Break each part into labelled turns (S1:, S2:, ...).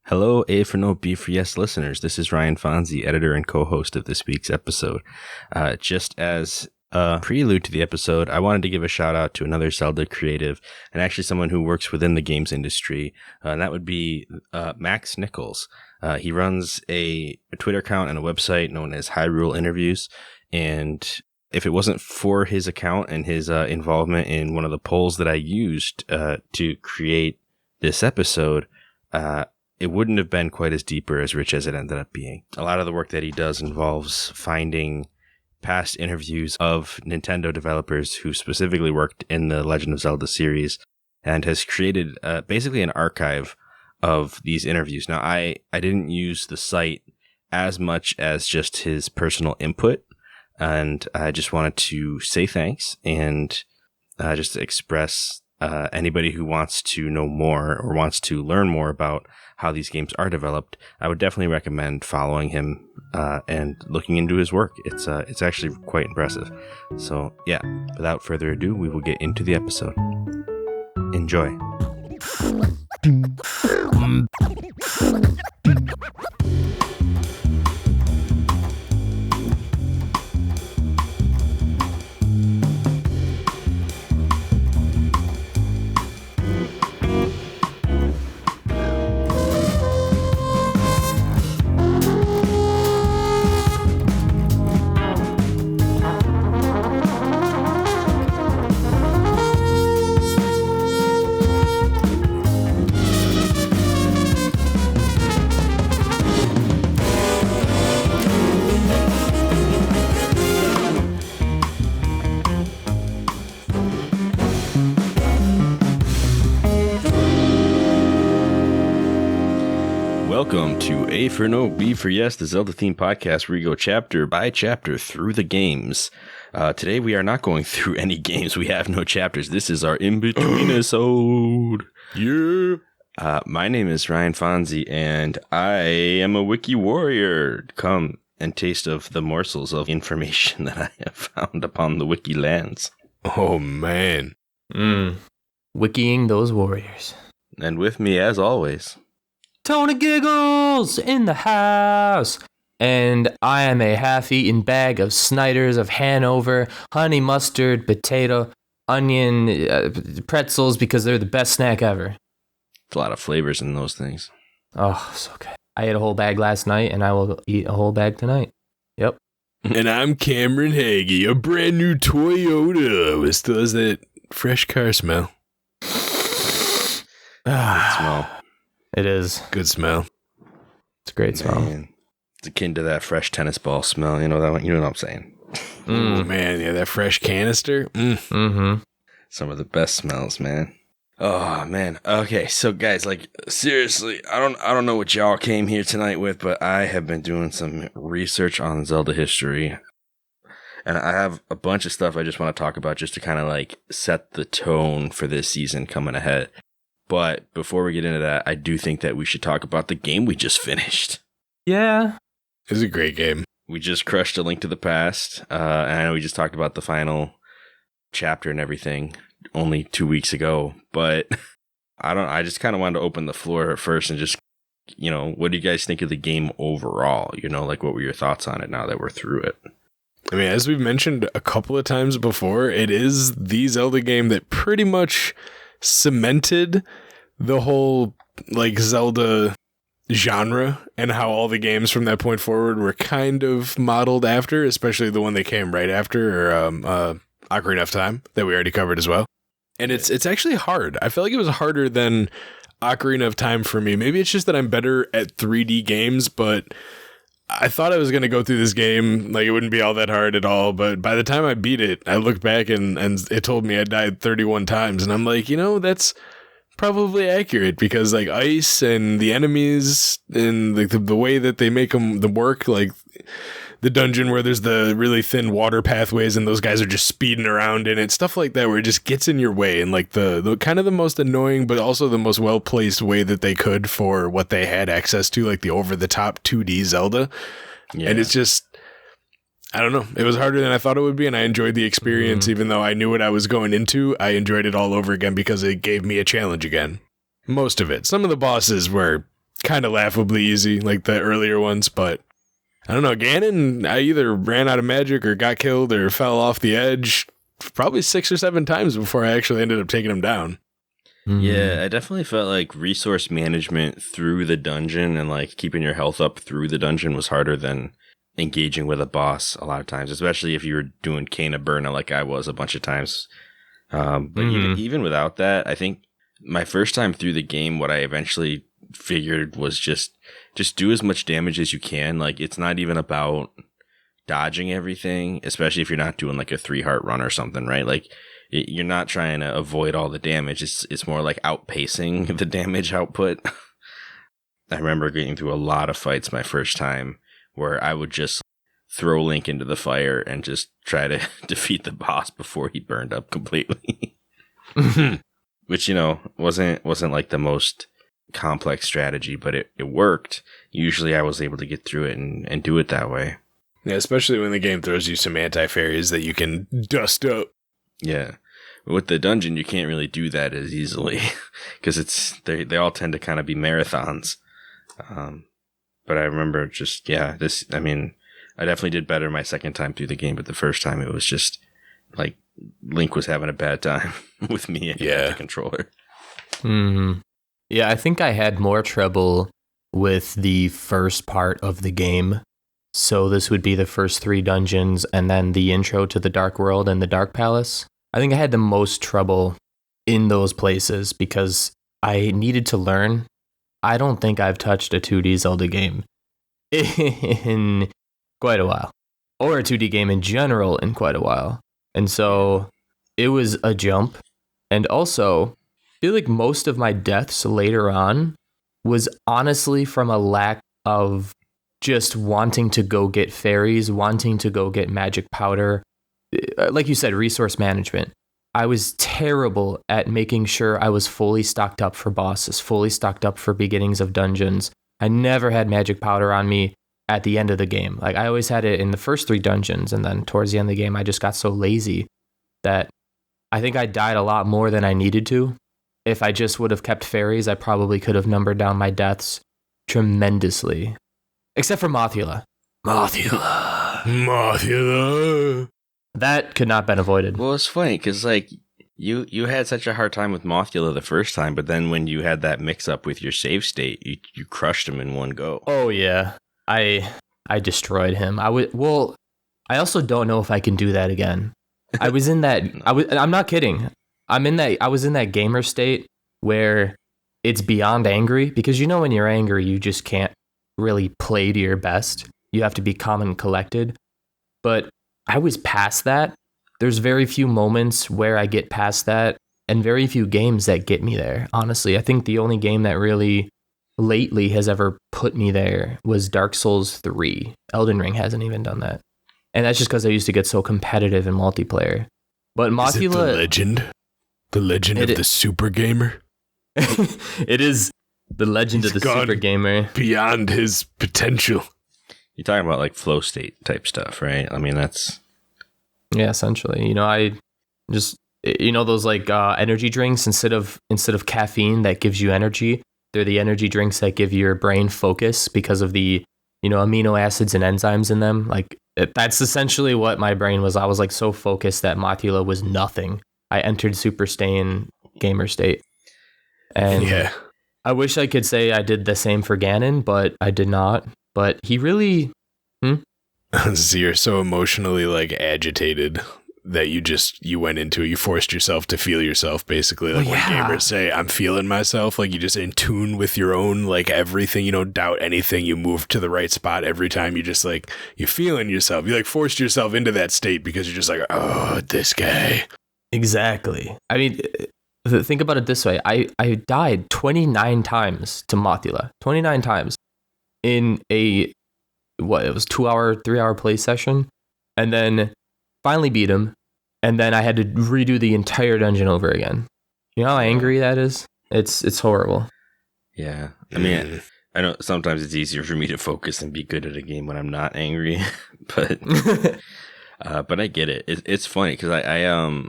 S1: Hello, A4NB4Y listeners. This is Ryan Fonzie, editor and co-host of this week's episode. Just as a prelude to the episode, I wanted to give a shout out to another Zelda creative and actually someone who works within the games industry, and that would be Max Nichols. He runs a Twitter account and a website known as Hyrule Interviews, and if it wasn't for his account and his involvement in one of the polls that I used to create this episode, it wouldn't have been quite as deep or as rich as it ended up being. A lot of the work that he does involves finding past interviews of Nintendo developers who specifically worked in the Legend of Zelda series and has created basically an archive of these interviews. Now, I didn't use the site as much as just his personal input, and I just wanted to say thanks and just express anybody who wants to know more or wants to learn more about how these games are developed, I would definitely recommend following him and looking into his work. It's actually quite impressive. So yeah, without further ado, we will get into the episode. Enjoy. Welcome to A4NB4Y, the Zelda-themed podcast where we go chapter by chapter through the games. Today we are not going through any games. We have no chapters. This is our in-between episode.
S2: Yeah.
S1: My name is Ryan Fonzie, and I am a wiki warrior. Come and taste of the morsels of information that I have found upon the wiki lands.
S2: Oh, man.
S3: Wikiing those warriors.
S1: And with me, as always,
S3: Tony Giggles in the house. And I am a half-eaten bag of Snyder's of Hanover, honey mustard, potato, onion, pretzels, because they're the best snack ever.
S1: there's a lot of flavors in those things.
S3: Oh, so good. I ate a whole bag last night, and I will eat a whole bag tonight. Yep.
S2: And I'm Cameron Hagee, a brand new Toyota. It still has that fresh car smell.
S1: Good smell.
S3: It is.
S2: Good smell.
S3: It's a great smell.
S1: Man. It's akin to that fresh tennis ball smell. You know that one? You know what I'm saying?
S2: Oh, man. Yeah, that fresh canister.
S3: Mm-hmm.
S1: Some of the best smells, man. Oh, man. Okay, so guys, like, seriously, I don't know what y'all came here tonight with, but I have been doing some research on Zelda history. And I have a bunch of stuff I just want to talk about just to kind of, like, set the tone for this season coming ahead. But before we get into that, I do think that we should talk about the game we just finished.
S3: Yeah.
S2: It's a great game.
S1: We just crushed A Link to the Past, and I know we just talked about the final chapter and everything only 2 weeks ago, but I just kind of wanted to open the floor first and just, you know, what do you guys think of the game overall? You know, like, what were your thoughts on it now that we're through it?
S2: I mean, as we've mentioned a couple of times before, it is the Zelda game that pretty much cemented the whole, like, Zelda genre and how all the games from that point forward were kind of modeled after, especially the one that came right after, Ocarina of Time, that we already covered as well. And it's actually hard. I feel like it was harder than Ocarina of Time for me. Maybe it's just that I'm better at 3D games, but I thought I was going to go through this game like it wouldn't be all that hard at all, but by the time I beat it, I looked back and it told me I died 31 times, and I'm like, you know, that's probably accurate, because like ice and the enemies and like the way that they make them work, like the dungeon where there's the really thin water pathways and those guys are just speeding around in it, stuff like that, where it just gets in your way, and like the kind of the most annoying but also the most well-placed way that they could for what they had access to, like the over-the-top 2D Zelda. Yeah. And it's just, I don't know, it was harder than I thought it would be, and I enjoyed the experience. Even though I knew what I was going into, I enjoyed it all over again because it gave me a challenge again. Most of it. Some of the bosses were kind of laughably easy, like the earlier ones, but I don't know. Ganon, I either ran out of magic or got killed or fell off the edge probably 6 or 7 times before I actually ended up taking him down.
S1: Yeah, I definitely felt like resource management through the dungeon and like keeping your health up through the dungeon was harder than engaging with a boss a lot of times, especially if you were doing Cane Burna like I was a bunch of times. But even without that, I think my first time through the game, what I eventually figured was just do as much damage as you can. Like, it's not even about dodging everything, especially if you're not doing like a 3-heart run or something, right? Like, you're not trying to avoid all the damage. It's more like outpacing the damage output. I remember getting through a lot of fights my first time where I would just throw Link into the fire and just try to defeat the boss before he burned up completely. Which, you know, wasn't like the most complex strategy, but it worked. Usually I was able to get through it and do it that way.
S2: Yeah, especially when the game throws you some anti-fairies that you can dust up.
S1: Yeah. With the dungeon, you can't really do that as easily because they all tend to kind of be marathons. But I remember just, I definitely did better my second time through the game, but the first time it was just like Link was having a bad time with me and the controller.
S3: Mm-hmm. Yeah, I think I had more trouble with the first part of the game. So this would be the first 3 dungeons and then the intro to the Dark World and the Dark Palace. I think I had the most trouble in those places because I needed to learn. I don't think I've touched a 2D Zelda game in quite a while, or a 2D game in general in quite a while. And so it was a jump. And also, I feel like most of my deaths later on was honestly from a lack of just wanting to go get fairies, wanting to go get magic powder. Like you said, resource management. I was terrible at making sure I was fully stocked up for bosses, fully stocked up for beginnings of dungeons. I never had magic powder on me at the end of the game. Like, I always had it in the first 3 dungeons, and then towards the end of the game, I just got so lazy that I think I died a lot more than I needed to. If I just would have kept fairies, I probably could have numbered down my deaths tremendously. Except for Mothula.
S2: Mothula.
S3: That could not have been avoided.
S1: Well, it's funny because like you had such a hard time with Mothula the first time, but then when you had that mix up with your save state, you crushed him in one go.
S3: Oh yeah, I destroyed him. I also don't know if I can do that again. I was in that. I'm not kidding. I was in that gamer state where it's beyond angry, because you know when you're angry, you just can't really play to your best. You have to be calm and collected. But I was past that. There's very few moments where I get past that, and very few games that get me there. Honestly, I think the only game that really lately has ever put me there was Dark Souls 3. Elden Ring hasn't even done that. And that's just because I used to get so competitive in multiplayer. But Mothula...
S2: Is it the legend? The legend of the super gamer?
S3: It is the legend of the super gamer.
S2: Beyond his potential.
S1: You're talking about like flow state type stuff, right? I mean, that's...
S3: Yeah, essentially. You know, I just... You know those like energy drinks, instead of caffeine that gives you energy, they're the energy drinks that give your brain focus because of the, you know, amino acids and enzymes in them. Like, that's essentially what my brain was. I was like so focused that Mothula was nothing. I entered Super Saiyan gamer state. And
S2: yeah,
S3: I wish I could say I did the same for Ganon, but I did not. But he really...
S2: So you're so emotionally like agitated that you went into it. You forced yourself to feel yourself, basically. Like when gamers say, I'm feeling myself, like you just in tune with your own, like everything. You don't doubt anything. You move to the right spot every time. You just like, you're feeling yourself. You like forced yourself into that state because you're just like, oh, this guy.
S3: Exactly. I mean, think about it this way. I died 29 times to Mothula. 29 times in it was 3-hour play session. And then finally beat him. And then I had to redo the entire dungeon over again. You know how angry that is? It's horrible.
S1: Yeah. I mean, I know sometimes it's easier for me to focus and be good at a game when I'm not angry, but I get it. It's funny because I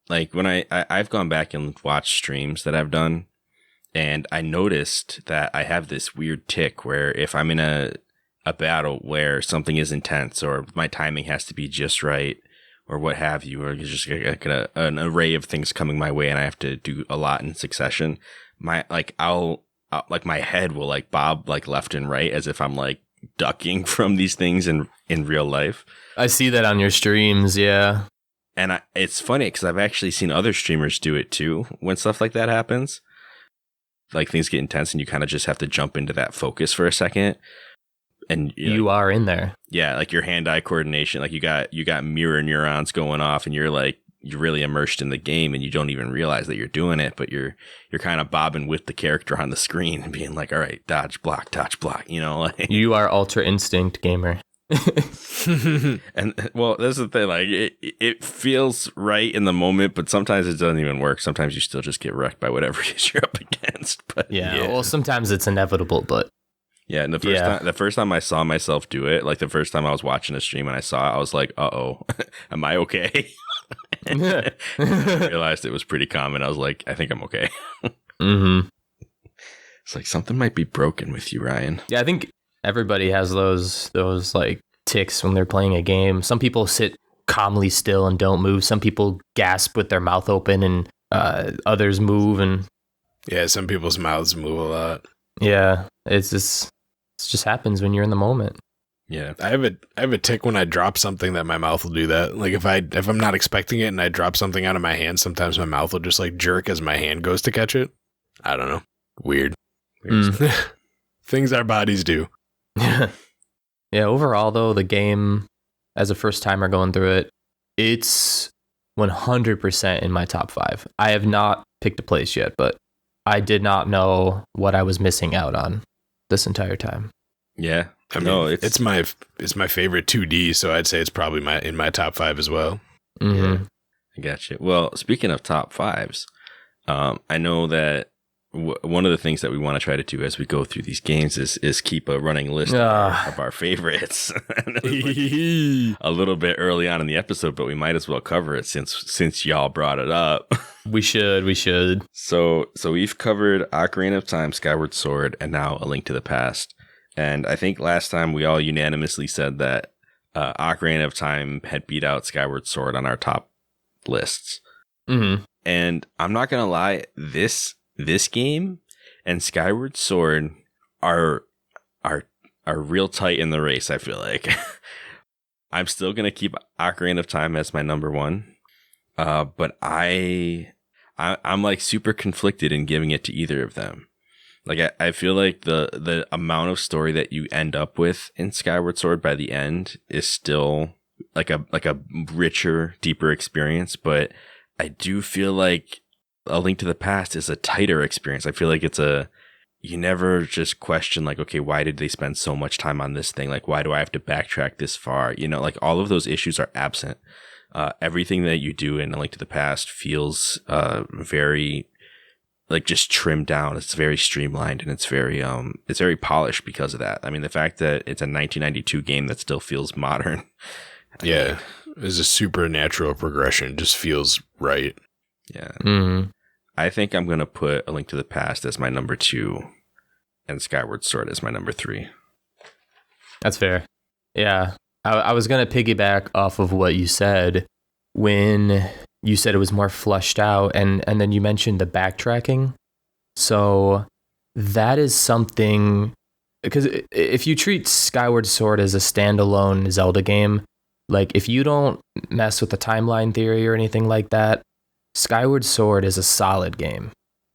S1: like when I've gone back and watched streams that I've done, And I noticed that I have this weird tick where if I'm in a battle where something is intense or my timing has to be just right or what have you, or just like an array of things coming my way and I have to do a lot in succession, my head will like bob like left and right as if I'm like ducking from these things in real life.
S3: I see that on your streams, yeah.
S1: And it's funny because I've actually seen other streamers do it too when stuff like that happens. Like things get intense and you kind of just have to jump into that focus for a second. And
S3: you are in there.
S1: Yeah, like your hand-eye coordination, like you got mirror neurons going off and you're really immersed in the game and you don't even realize that you're doing it, but you're kind of bobbing with the character on the screen and being like, all right, dodge, block, you know, like
S3: you are Ultra Instinct gamer.
S1: And well, that's the thing, like it feels right in the moment, but sometimes it doesn't even work. Sometimes you still just get wrecked by whatever it is you're up against. But
S3: yeah. Well, sometimes it's inevitable, but
S1: yeah, and the first time I saw myself do it, like the first time I was watching a stream and I saw it, I was like, uh-oh, am I okay? And I realized it was pretty common. I was like, I think I'm okay.
S3: Mm-hmm.
S1: It's like something might be broken with you, Ryan.
S3: Yeah, I think everybody has those like tics when they're playing a game. Some people sit calmly still and don't move. Some people gasp with their mouth open and others move. And
S2: yeah, some people's mouths move a lot.
S3: Yeah, it just happens when you're in the moment.
S1: Yeah,
S2: I have a tick when I drop something that my mouth will do that. Like if I'm not expecting it and I drop something out of my hand, sometimes my mouth will just like jerk as my hand goes to catch it. I don't know. Weird. Things our bodies do.
S3: Yeah, overall though, the game, as a first timer going through it, it's 100% in my top 5. I have not picked a place yet, but I did not know what I was missing out on this entire time.
S1: Yeah.
S2: I mean, it's my favorite 2D, so I'd say it's probably in my top 5 as well.
S3: Mm-hmm.
S1: Yeah, I got you. Well, speaking of top 5s, I know that one of the things that we want to try to do as we go through these games is keep a running list of our favorites. A little bit early on in the episode, but we might as well cover it since y'all brought it up.
S3: We should.
S1: So we've covered Ocarina of Time, Skyward Sword, and now A Link to the Past. And I think last time we all unanimously said that Ocarina of Time had beat out Skyward Sword on our top lists.
S3: Mm-hmm.
S1: And I'm not gonna lie, this game and Skyward Sword are real tight in the race, I feel like. I'm still gonna keep Ocarina of Time as my number 1. But I'm like super conflicted in giving it to either of them. Like I feel like the amount of story that you end up with in Skyward Sword by the end is still like a richer, deeper experience, but I do feel like A Link to the Past is a tighter experience. I feel like you never just question like, okay, why did they spend so much time on this thing? Like, why do I have to backtrack this far? You know, like all of those issues are absent. Everything that you do in A Link to the Past feels very like just trimmed down. It's very streamlined and it's very polished because of that. I mean, the fact that it's a 1992 game that still feels modern.
S2: Yeah, it's a supernatural progression. Just feels right.
S1: Yeah.
S3: Mm-hmm.
S1: I think I'm going to put A Link to the Past as my number 2 and Skyward Sword as my number 3.
S3: That's fair. Yeah. I was going to piggyback off of what you said when you said it was more flushed out and then you mentioned the backtracking. So that is something, because if you treat Skyward Sword as a standalone Zelda game, like if you don't mess with the timeline theory or anything like that, Skyward Sword is a solid game.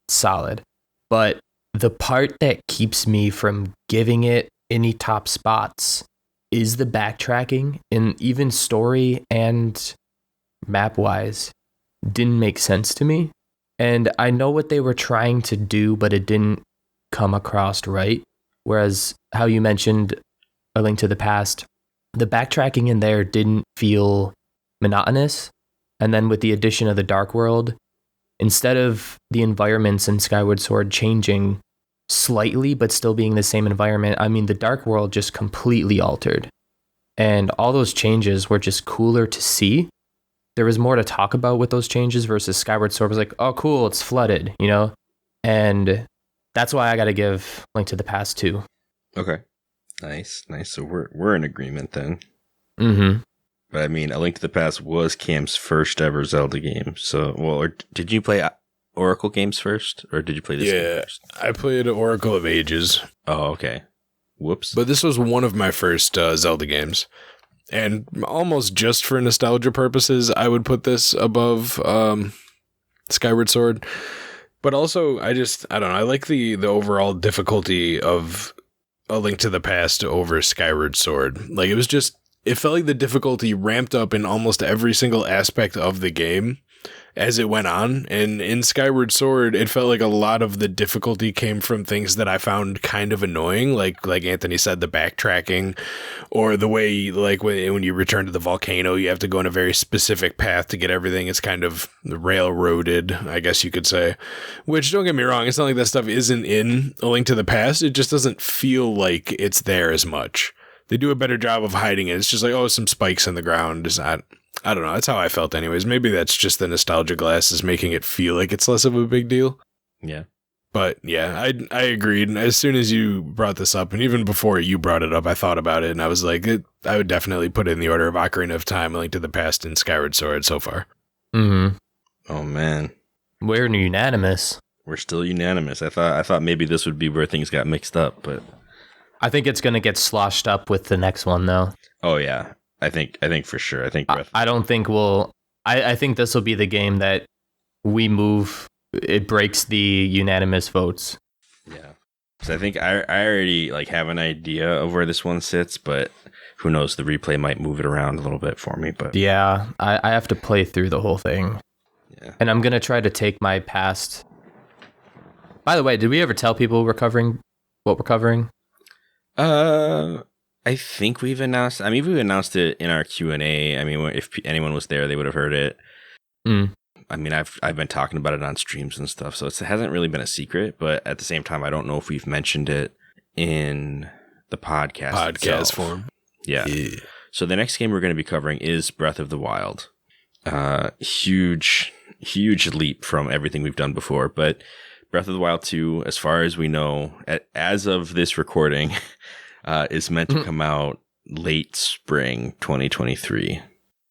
S3: Solid. But the part that keeps me from giving it any top spots is the backtracking, and even story and map wise didn't make sense to me. And I know what they were trying to do, but it didn't come across right. Whereas how you mentioned A Link to the Past, the backtracking in there didn't feel monotonous. And then with the addition of the Dark World, instead of the environments in Skyward Sword changing slightly but still being the same environment, I mean, the Dark World just completely altered. And all those changes were just cooler to see. There was more to talk about with those changes versus Skyward Sword was like, oh, cool, it's flooded, you know? And that's why I got to give Link to the Past 2.
S1: Okay. Nice. So we're in agreement then.
S3: Mm-hmm.
S1: But I mean, A Link to the Past was Cam's first ever Zelda game. So, well, or did you play Oracle games first, or did you play this game first?
S2: I played Oracle of Ages.
S1: Oh, okay. Whoops.
S2: But this was one of my first Zelda games. And almost just for nostalgia purposes, I would put this above Skyward Sword. But also, I don't know, I like the overall difficulty of A Link to the Past over Skyward Sword. Like, it felt like the difficulty ramped up in almost every single aspect of the game as it went on. And in Skyward Sword, it felt like a lot of the difficulty came from things that I found kind of annoying, like Anthony said, the backtracking, or the way, like, when you return to the volcano, you have to go in a very specific path to get everything. It's kind of railroaded, I guess you could say. Which, don't get me wrong, it's not like that stuff isn't in A Link to the Past. It just doesn't feel like it's there as much. They do a better job of hiding it. It's just like, oh, some spikes in the ground. It's not... I don't know. That's how I felt anyways. Maybe that's just the nostalgia glasses making it feel like it's less of a big deal.
S1: Yeah.
S2: But yeah, I agreed. And as soon as you brought this up, and even before you brought it up, I thought about it, and I was like, I would definitely put it in the order of Ocarina of Time, A Link to the Past, and Skyward Sword so far.
S3: Mm-hmm.
S1: Oh, man.
S3: We're unanimous.
S1: We're still unanimous. I thought maybe this would be where things got mixed up, but...
S3: I think it's going to get sloshed up with the next one, though.
S1: Oh, yeah. I think for sure. I think
S3: I don't think we'll... I think this will be the game that we move... It breaks the unanimous votes.
S1: Yeah. So I think I already have an idea of where this one sits, but who knows? The replay might move it around a little bit for me. But
S3: yeah, I have to play through the whole thing.
S1: Yeah.
S3: And I'm going to try to take my past... By the way, did we ever tell people what we're covering?
S1: I think we've announced. I mean, we've announced it in our Q&A. I mean, if anyone was there, they would have heard it. I mean, I've been talking about it on streams and stuff, so it hasn't really been a secret. But at the same time, I don't know if we've mentioned it in the podcast itself.
S2: Form.
S1: Yeah. So the next game we're going to be covering is Breath of the Wild. Huge leap from everything we've done before, but Breath of the Wild 2, as far as we know, as of this recording, is meant to come out late spring 2023.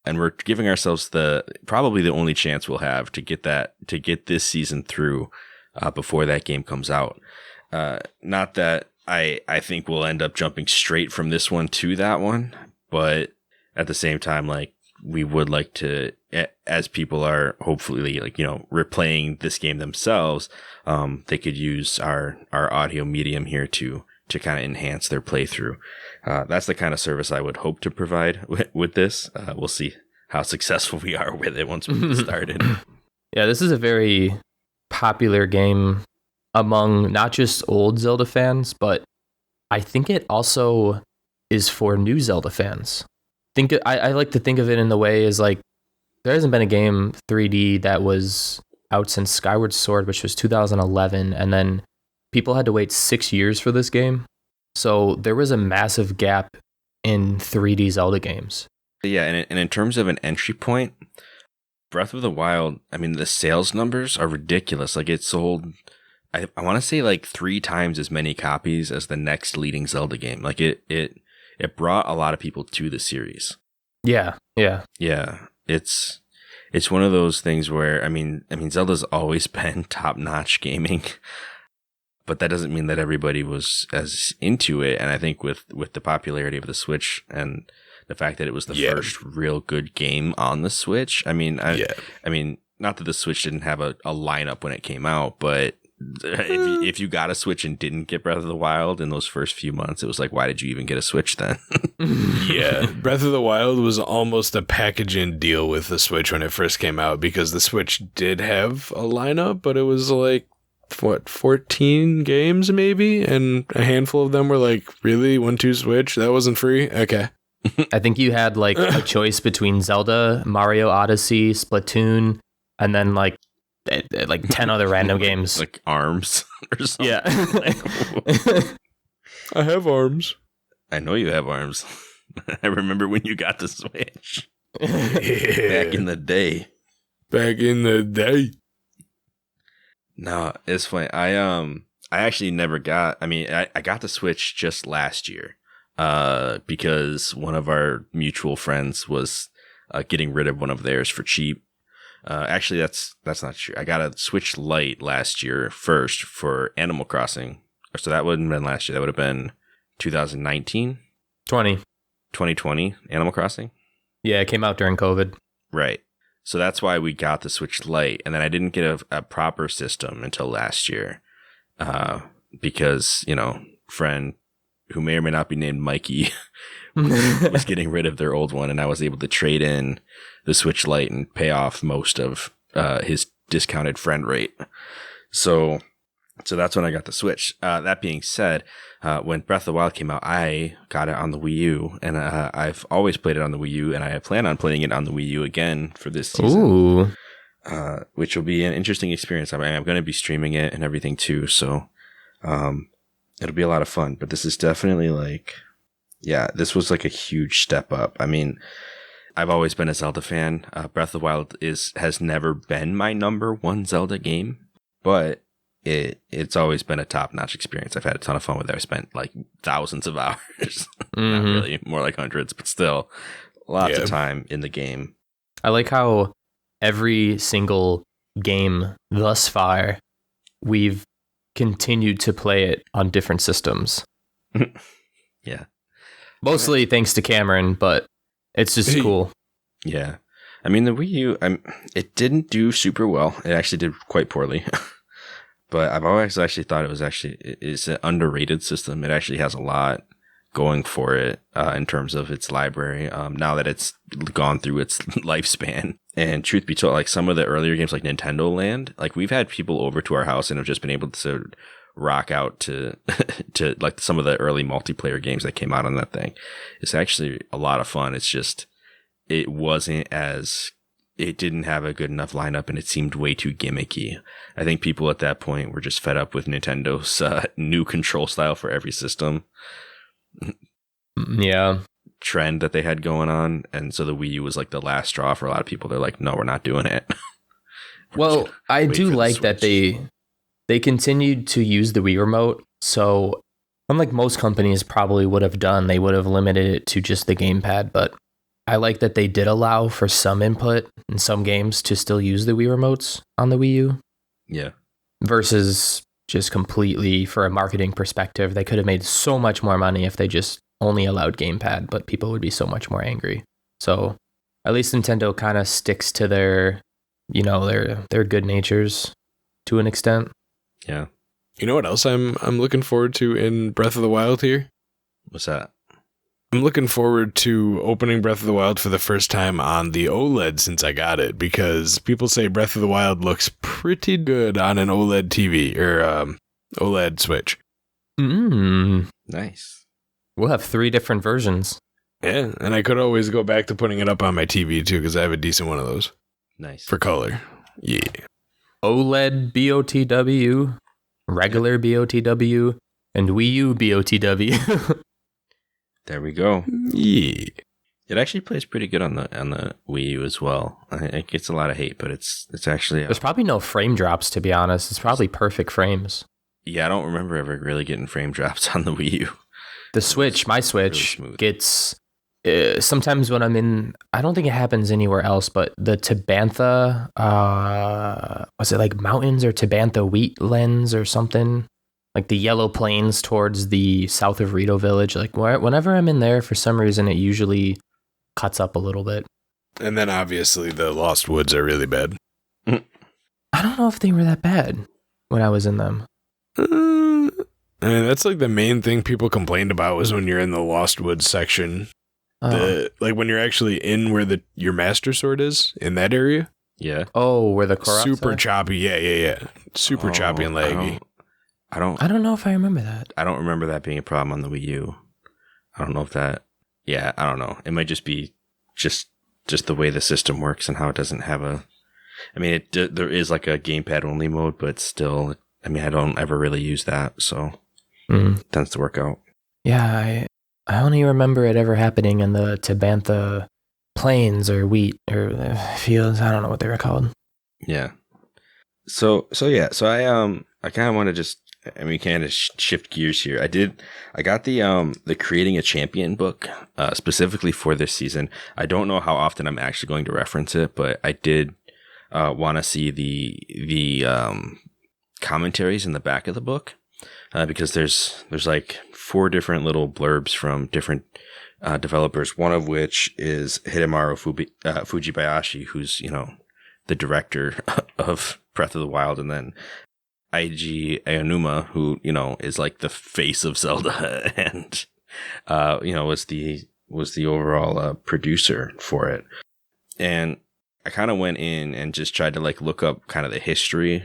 S1: And we're giving ourselves probably the only chance we'll have to get this season through before that game comes out. Not that I think we'll end up jumping straight from this one to that one, but at the same time, we would like to, as people are hopefully replaying this game themselves, they could use our audio medium here to kind of enhance their playthrough. That's the kind of service I would hope to provide with this. We'll see how successful we are with it once we get started.
S3: Yeah, this is a very popular game among not just old Zelda fans, but I think it also is for new Zelda fans. I like to think of it in the way as there hasn't been a game 3D that was out since Skyward Sword, which was 2011, and then people had to wait 6 years for this game. So there was a massive gap in 3D Zelda games.
S1: Yeah, and in terms of an entry point, Breath of the Wild, I mean, the sales numbers are ridiculous. It sold, I want to say 3 times as many copies as the next leading Zelda game. It brought a lot of people to the series.
S3: Yeah.
S1: It's one of those things where I mean Zelda's always been top-notch gaming, but that doesn't mean that everybody was as into it. And I think with the popularity of the Switch and the fact that it was the first real good game on the Switch, I mean, not that the Switch didn't have a lineup when it came out, but if you got a Switch and didn't get Breath of the Wild in those first few months, it was why did you even get a Switch then?
S2: Yeah, Breath of the Wild was almost a package-in deal with the Switch when it first came out, because the Switch did have a lineup, but it was 14 games maybe, and a handful of them were really 1-2 Switch? That wasn't free? Okay.
S3: I think you had a choice between Zelda, Mario Odyssey, Splatoon, and then 10 other random games.
S1: ARMS or something.
S3: Yeah.
S2: I have ARMS.
S1: I know you have ARMS. I remember when you got the Switch. Back in the day.
S2: Back in the day.
S1: No, it's funny. I actually never got. I mean, I got the Switch just last year, because one of our mutual friends was getting rid of one of theirs for cheap. Actually, that's not true. I got a Switch Lite last year first for Animal Crossing. So that wouldn't have been last year. That would have been 2019, 2020 Animal Crossing.
S3: Yeah, it came out during COVID.
S1: Right. So that's why we got the Switch Lite. And then I didn't get a proper system until last year. Because, friend who may or may not be named Mikey was getting rid of their old one, and I was able to trade in the Switch Lite and pay off most of his discounted friend rate. So that's when I got the Switch. That being said, when Breath of the Wild came out, I got it on the Wii U, and I've always played it on the Wii U, and I plan on playing it on the Wii U again for this season. Ooh. Which will be an interesting experience. I'm going to be streaming it and everything too, so it'll be a lot of fun. But this is definitely this was like a huge step up. I mean, I've always been a Zelda fan. Breath of the Wild has never been my number one Zelda game, but it's always been a top-notch experience. I've had a ton of fun with it. I've spent like thousands of hours. Not really, more like hundreds, but still lots of time in the game.
S3: I like how every single game thus far, we've continued to play it on different systems.
S1: Yeah.
S3: Mostly thanks to Cameron, but it's just cool.
S1: Yeah. I mean, the Wii U, it didn't do super well. It actually did quite poorly. But I've always actually thought it's an underrated system. It actually has a lot going for it in terms of its library, now that it's gone through its lifespan. And truth be told, like some of the earlier games like Nintendo Land, like we've had people over to our house and have just been able to rock out to to like some of the early multiplayer games that came out on that thing. It's actually a lot of fun. It's just it didn't have a good enough lineup, and it seemed way too gimmicky. I think people at that point were just fed up with Nintendo's new control style for every system.
S3: Yeah.
S1: Trend that they had going on, and so the Wii U was like the last straw for a lot of people. They're like, no, we're not doing it.
S3: Well, I do like that they continued to use the Wii remote. So unlike most companies probably would have done, they would have limited it to just the gamepad. But I like that they did allow for some input in some games to still use the Wii remotes on the Wii U.
S1: Yeah.
S3: Versus just completely for a marketing perspective. They could have made so much more money if they just only allowed gamepad, but people would be so much more angry. So at least Nintendo kind of sticks to their good natures to an extent.
S1: Yeah.
S2: You know what else I'm looking forward to in Breath of the Wild here?
S1: What's that?
S2: I'm looking forward to opening Breath of the Wild for the first time on the OLED since I got it, because people say Breath of the Wild looks pretty good on an OLED TV or OLED Switch.
S1: Nice.
S3: We'll have 3 different versions.
S2: Yeah, and I could always go back to putting it up on my TV too, because I have a decent one of those.
S1: Nice.
S2: For color. Yeah.
S3: OLED BOTW, regular BOTW, and Wii U BOTW.
S1: There we go.
S2: Yeah.
S1: It actually plays pretty good on the Wii U as well. It gets a lot of hate, but it's actually...
S3: There's probably no frame drops, to be honest. It's probably perfect frames.
S1: Yeah, I don't remember ever really getting frame drops on the Wii U.
S3: The Switch, my Switch, really gets... sometimes when I'm in... I don't think it happens anywhere else, but the Tabantha... was it like mountains or Tabantha wheatlands or something? Like the yellow plains towards the south of Rito Village. Like whenever I'm in there, for some reason, it usually cuts up a little bit.
S2: And then obviously the Lost Woods are really bad.
S3: I don't know if they were that bad when I was in them.
S2: I mean, that's like the main thing people complained about was when you're in the Lost Woods section. Like when you're actually in where your Master Sword is, in that area.
S1: Yeah.
S3: Oh, where the Korok
S2: super
S3: are?
S2: Choppy. Yeah. Super choppy and laggy.
S1: I don't
S3: know if I remember that.
S1: I don't remember that being a problem on the Wii U. I don't know if that... Yeah, I don't know. It might just be just the way the system works and how it doesn't have a... I mean, there is like a gamepad only mode, but still, I mean, I don't ever really use that, so it tends to work out.
S3: Yeah, I only remember it ever happening in the Tabantha plains or wheat or fields. I don't know what they were called.
S1: Yeah. So I kind of want to just I mean, kind of shift gears here. I got the Creating a Champion book, specifically for this season. I don't know how often I'm actually going to reference it, but I did, want to see the commentaries in the back of the book, because there's like 4 different little blurbs from different developers, one of which is Hidemaru Fujibayashi, who's, the director of Breath of the Wild, and then Eiji Aonuma, who, is like the face of Zelda and, was the overall producer for it. And I kind of went in and just tried to like look up kind of the history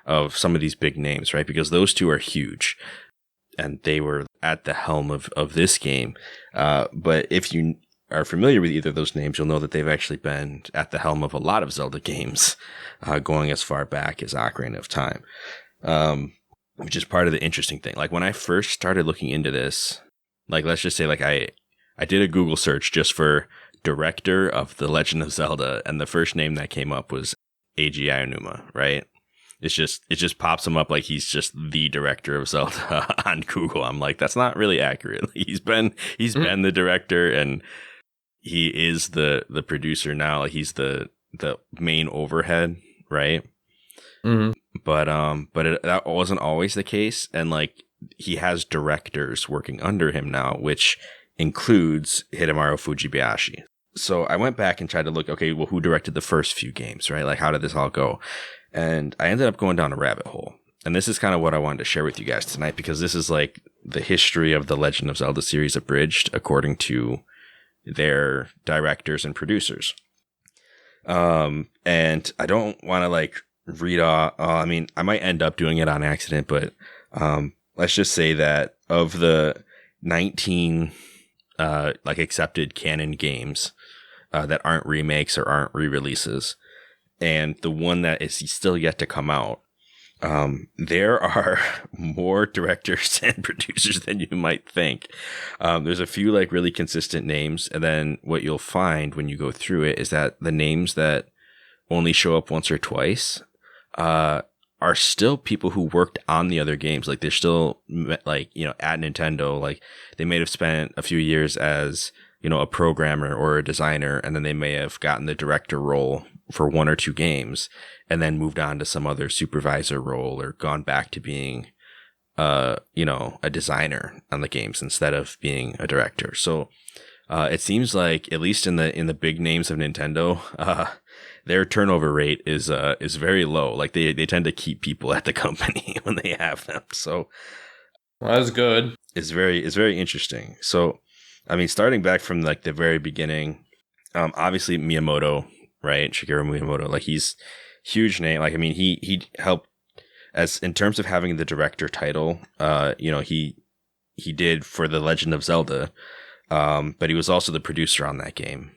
S1: of some of these big names, right? Because those 2 are huge and they were at the helm of this game. But if you are familiar with either of those names, you'll know that they've actually been at the helm of a lot of Zelda games, going as far back as Ocarina of Time, which is part of the interesting thing. Like when I first started looking into this, like let's just say like I did a Google search just for director of The Legend of Zelda, and the first name that came up was Eiji Aonuma, right? It just pops him up like he's just the director of Zelda on Google. I'm like, that's not really accurate. He's been the director, and he is the producer now. Like he's the main overhead, right?
S3: Mm-hmm.
S1: But that wasn't always the case, and like he has directors working under him now, which includes Hidemaru Fujibayashi. So I went back and tried to look, okay, well, who directed the first few games, right? Like, how did this all go? And I ended up going down a rabbit hole. And this is kind of what I wanted to share with you guys tonight, because this is like the history of the Legend of Zelda series abridged according to their directors and producers. And I don't want to like read off, I mean, I might end up doing it on accident, but let's just say that of the 19 like accepted canon games that aren't remakes or aren't re-releases, and the one that is still yet to come out, there are more directors and producers than you might think. There's a few like really consistent names, and then what you'll find when you go through it is that the names that only show up once or twice are still people who worked on the other games. Like they're still like, at Nintendo, like they may have spent a few years as, a programmer or a designer, and then they may have gotten the director role for 1 or 2 games and then moved on to some other supervisor role or gone back to being, a designer on the games instead of being a director. So, it seems like at least in the big names of Nintendo, their turnover rate is very low. Like they tend to keep people at the company when they have them. So
S3: that's good.
S1: It's very interesting. So, I mean, starting back from like the very beginning, obviously Miyamoto, right? Shigeru Miyamoto, like he's huge name. Like, I mean, he helped as in terms of having the director title, he did for The Legend of Zelda. But he was also the producer on that game.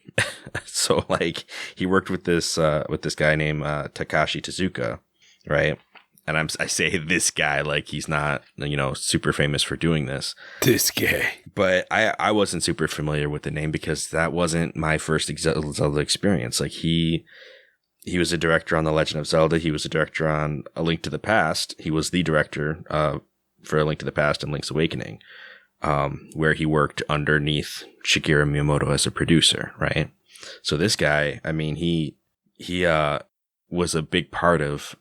S1: So like he worked with this guy named Takashi Tezuka, right? And I say this guy like he's not, super famous for doing this.
S2: This guy.
S1: But I wasn't super familiar with the name because that wasn't my first Zelda experience. Like he was a director on The Legend of Zelda. He was a director on A Link to the Past. He was the director for A Link to the Past and Link's Awakening, where he worked underneath Shigeru Miyamoto as a producer, right? So this guy, I mean, he was a big part of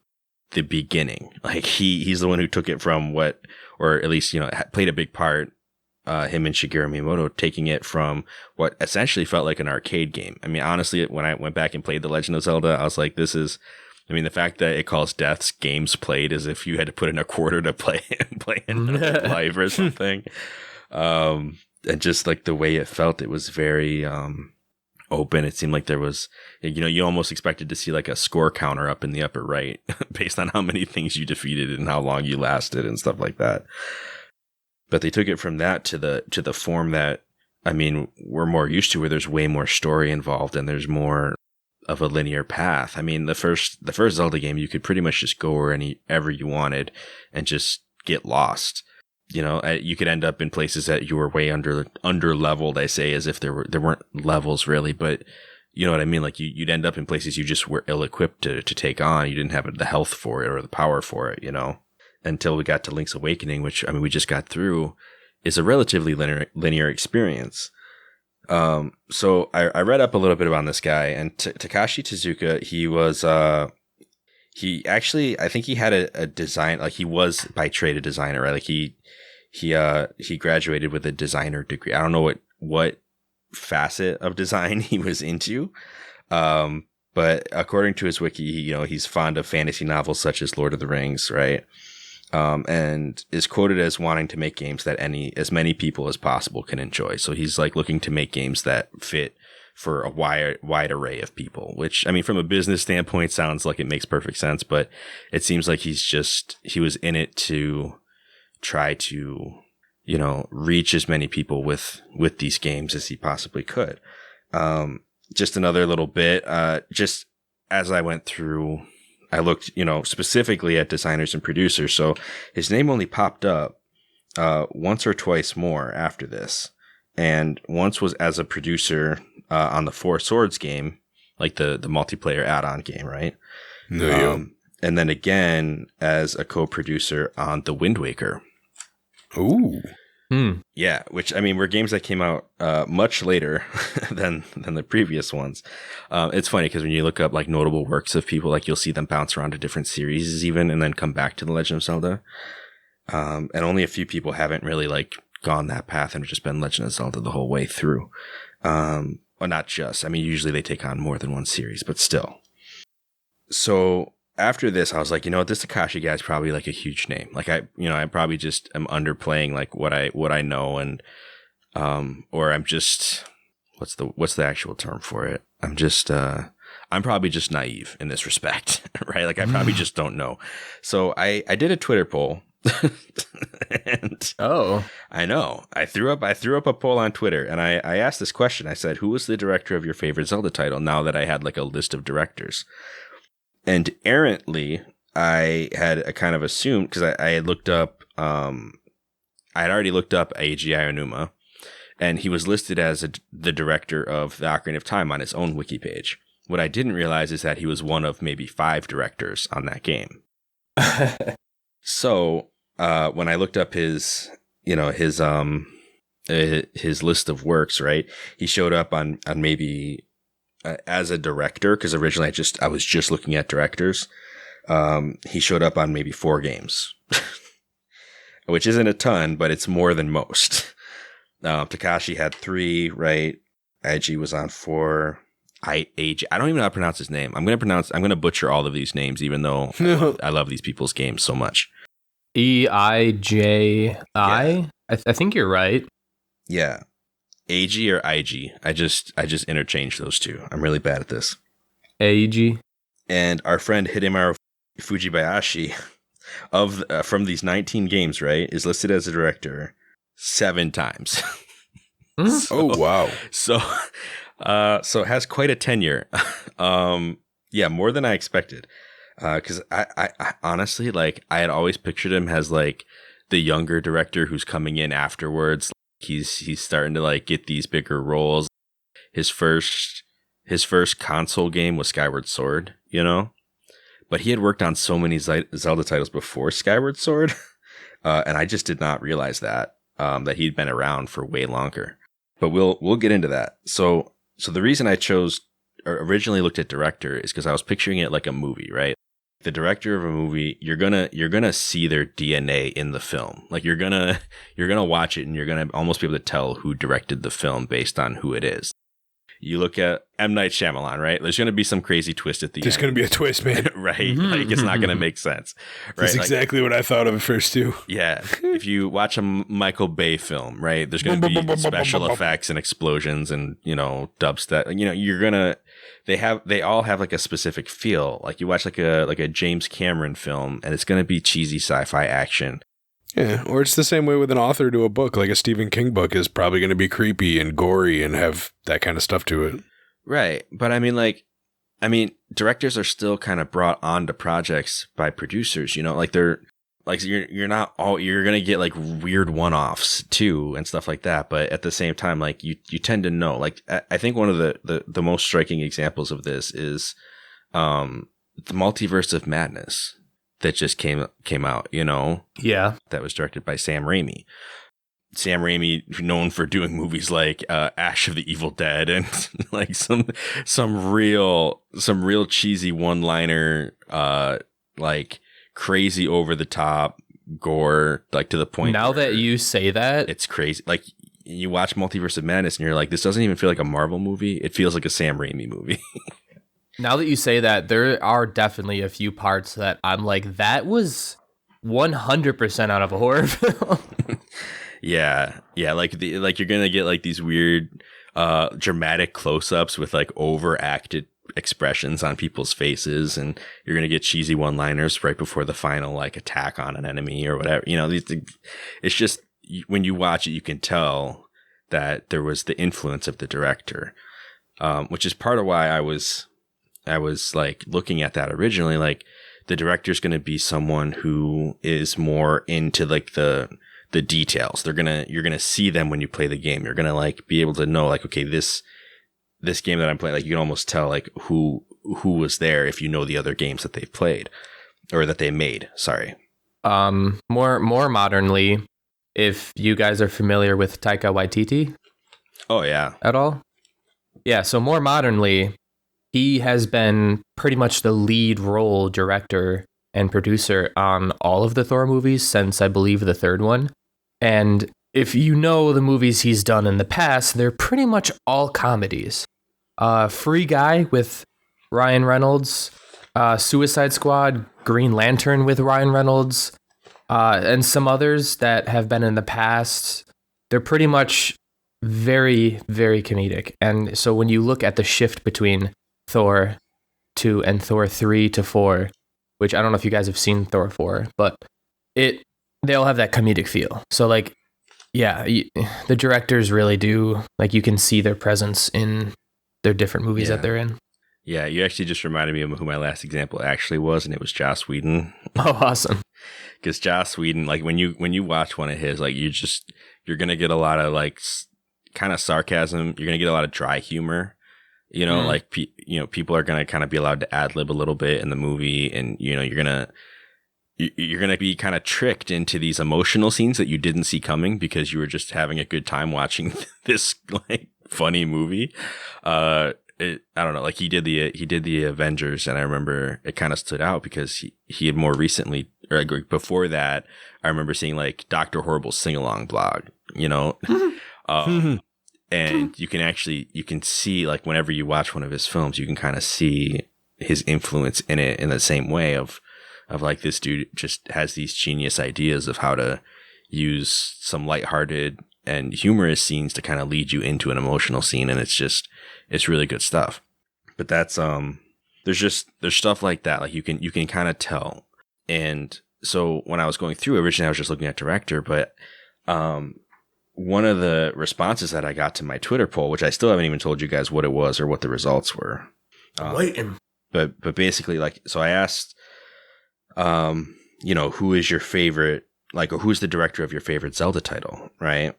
S1: the beginning. Like he's the one who took it from what, or at least, played a big part, him and Shigeru Miyamoto taking it from what essentially felt like an arcade game. I mean, honestly, when I went back and played The Legend of Zelda, I was like, the fact that it calls deaths games played as if you had to put in a quarter to play another life or something. And just like the way it felt, it was very open. It seemed like there was, you almost expected to see like a score counter up in the upper right based on how many things you defeated and how long you lasted and stuff like that. But they took it from that to the form that, I mean, we're more used to, where there's way more story involved and there's more of a linear path. I mean, the first Zelda game, you could pretty much just go wherever you wanted and just get lost. You could end up in places that you were way under leveled, I say, as if there weren't levels really, but you know what I mean? Like you'd end up in places you just were ill equipped to take on. You didn't have the health for it or the power for it, until we got to Link's Awakening, which, I mean, we just got through, is a relatively linear experience. So I read up a little bit about this guy, and Takashi Tezuka, he actually, I think he had a design, like he was by trade a designer, right? Like he graduated with a designer degree. I don't know what facet of design he was into. But according to his wiki, he's fond of fantasy novels such as Lord of the Rings, right? And is quoted as wanting to make games that as many people as possible can enjoy. So he's like looking to make games that fit for a wide array of people, which, I mean, from a business standpoint, sounds like it makes perfect sense, but it seems like he was in it to try to, reach as many people with these games as he possibly could. Just another little bit, just as I went through, I looked, specifically at designers and producers. So his name only popped up once or twice more after this. And once was as a producer on the Four Swords game, like the multiplayer add-on game, right? And then again as a co-producer on the Wind Waker.
S2: Ooh.
S1: Yeah, which, I mean, were games that came out much later than the previous ones. It's funny because when you look up like notable works of people, like you'll see them bounce around to different series even, and then come back to The Legend of Zelda. And only a few people haven't really like gone that path and just been Legend of Zelda the whole way through. Well, not just. I mean, usually they take on more than one series, but still. So after this, I was like, this Takashi guy is probably like a huge name. Like I probably just am underplaying like what I know, and or I'm just, what's the actual term for it? I'm probably just naive in this respect, right? Like I probably just don't know. So I did a Twitter poll. And I know I threw up a poll on Twitter, and I asked this question. I said, who was the director of your favorite Zelda title? Now that I had like a list of directors. And errantly, I had a kind of assumed, because I had looked up, I had already looked up Eiji Aonuma, and he was listed as the director of the Ocarina of Time on his own wiki page. What I didn't realize is that he was one of maybe 5 directors on that game. So when I looked up his list of works, right, he showed up on maybe as a director, because originally I was just looking at directors. He showed up on maybe 4 games, which isn't a ton, but it's more than most. Takashi had 3, right? Eiji was on 4. Eiji, I don't even know how to pronounce his name. I'm going to butcher all of these names, even though I love these people's games so much.
S3: Eiji. Yeah. I think you're right.
S1: Yeah. Eiji or Eiji. I just interchange those two. I'm really bad at this.
S3: Eiji.
S1: And our friend Hidemaru Fujibayashi from these 19 games, right, is listed as a director 7 times.
S2: Oh wow.
S1: So has quite a tenure. Yeah, more than I expected. Because I honestly, like, I had always pictured him as like the younger director who's coming in afterwards. He's starting to like get these bigger roles. His first console game was Skyward Sword, but he had worked on so many Zelda titles before Skyward Sword, and I just did not realize that he'd been around for way longer. But we'll get into that. So the reason I originally looked at director is because I was picturing it like a movie, right? The director of a movie, you're gonna see their DNA in the film. Like you're gonna watch it and you're gonna almost be able to tell who directed the film based on who it is. You look at M. Night Shyamalan, right? There's gonna be some crazy twist at the end.
S2: There's gonna be a twist, man.
S1: Right? Mm-hmm. Like it's not gonna make sense. Right?
S2: That's exactly what I thought of at first too.
S1: Yeah. If you watch a Michael Bay film, right? There's gonna be special effects and explosions and dubstep. You're gonna. They all have like a specific feel. Like you watch like a James Cameron film, and it's gonna be cheesy sci-fi action.
S2: Yeah, or it's the same way with an author to a book. Like a Stephen King book is probably going to be creepy and gory and have that kind of stuff to it.
S1: Right, but I mean, directors are still kind of brought onto projects by producers. Like they're like you're gonna get like weird one-offs too and stuff like that. But at the same time, like you tend to know. Like I think one of the most striking examples of this is the Multiverse of Madness. that just came out, you know?
S3: Yeah.
S1: That was directed by Sam Raimi. Sam Raimi, known for doing movies like Ash of the Evil Dead and like some real cheesy one-liner, like crazy over the top gore, like to the point.
S3: Now that you say that,
S1: it's crazy. Like you watch Multiverse of Madness and you're like, this doesn't even feel like a Marvel movie. It feels like a Sam Raimi movie.
S3: now that you say that, there are definitely a few parts that I'm like, that was 100% out of a horror film.
S1: Yeah, like you're gonna get like these weird, dramatic close-ups with like overacted expressions on people's faces, and you're gonna get cheesy one-liners right before the final like attack on an enemy or whatever. You know, it's just when you watch it, you can tell that there was the influence of the director, which is part of why I was like looking at that originally. Like the director's gonna be someone who is more into like the details. You're gonna see them when you play the game. You're gonna like be able to know like, okay, this game that I'm playing, like you can almost tell like who was there if you know the other games that they've played or that they made. Sorry.
S3: More modernly, if you guys are familiar with Taika Waititi.
S1: Oh yeah.
S3: At all? Yeah. So more modernly, he has been pretty much the lead role director and producer on all of the Thor movies since I believe the third one. And if you know the movies he's done in the past, they're pretty much all comedies. Free Guy with Ryan Reynolds, Suicide Squad, Green Lantern with Ryan Reynolds, and some others that have been in the past. They're pretty much very, very comedic. And so when you look at the shift between Thor 2 and Thor 3 to 4, which I don't know if you guys have seen Thor 4, but they all have that comedic feel. So like, yeah, the directors really do, like you can see their presence in their different movies that they're in.
S1: Yeah, you actually just reminded me of who my last example actually was, and it was Joss Whedon.
S3: Oh, awesome.
S1: Because Joss Whedon, like when you watch one of his, like you're going to get a lot of like kind of sarcasm. You're going to get a lot of dry humor. You know, like, people are going to kind of be allowed to ad lib a little bit in the movie, and, you know, you're going to be kind of tricked into these emotional scenes that you didn't see coming because you were just having a good time watching this like funny movie. I don't know, like he did the Avengers, and I remember it kind of stood out because he had more recently, or like before that, I remember seeing like Dr. Horrible's sing-along blog, you know, and you can see like whenever you watch one of his films, you can kind of see his influence in it in the same way of like this dude just has these genius ideas of how to use some lighthearted and humorous scenes to kind of lead you into an emotional scene. And it's really good stuff. But that's, there's stuff like that. Like you can kind of tell. And so when I was going through, originally I was just looking at director, but, one of the responses that I got to my Twitter poll, which I still haven't even told you guys what it was or what the results were.
S3: Waiting.
S1: But basically, like, so I asked, you know, who is your favorite, like, or who's the director of your favorite Zelda title, right?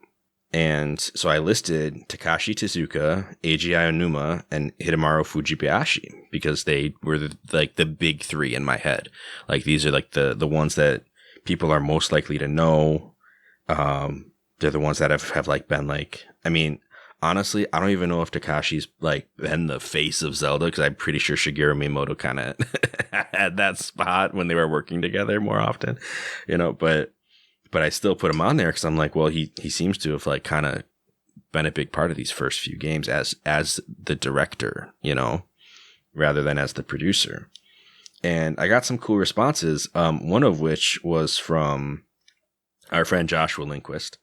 S1: And so I listed Takashi Tezuka, Eiji Aonuma, and Hidemaru Fujibayashi because they were the big three in my head. Like, these are like the ones that people are most likely to know. They're the ones that have like been like, I mean, honestly, I don't even know if Takashi's like been the face of Zelda because I'm pretty sure Shigeru Miyamoto kind of had that spot when they were working together more often, you know, but I still put him on there because I'm like, well, he seems to have like kind of been a big part of these first few games as the director, you know, rather than as the producer. And I got some cool responses, one of which was from our friend Joshua Lindquist.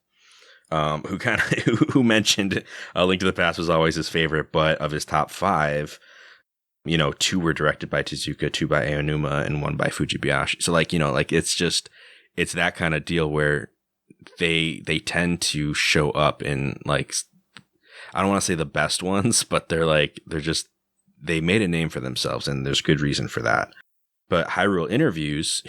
S1: Who mentioned A Link to the Past was always his favorite, but of his top 5, you know, 2 were directed by Tezuka, 2 by Aonuma, and 1 by Fujibayashi. So like, you know, like it's that kind of deal where they tend to show up in like, I don't want to say the best ones, but they made a name for themselves, and there's good reason for that. But Hyrule Interviews,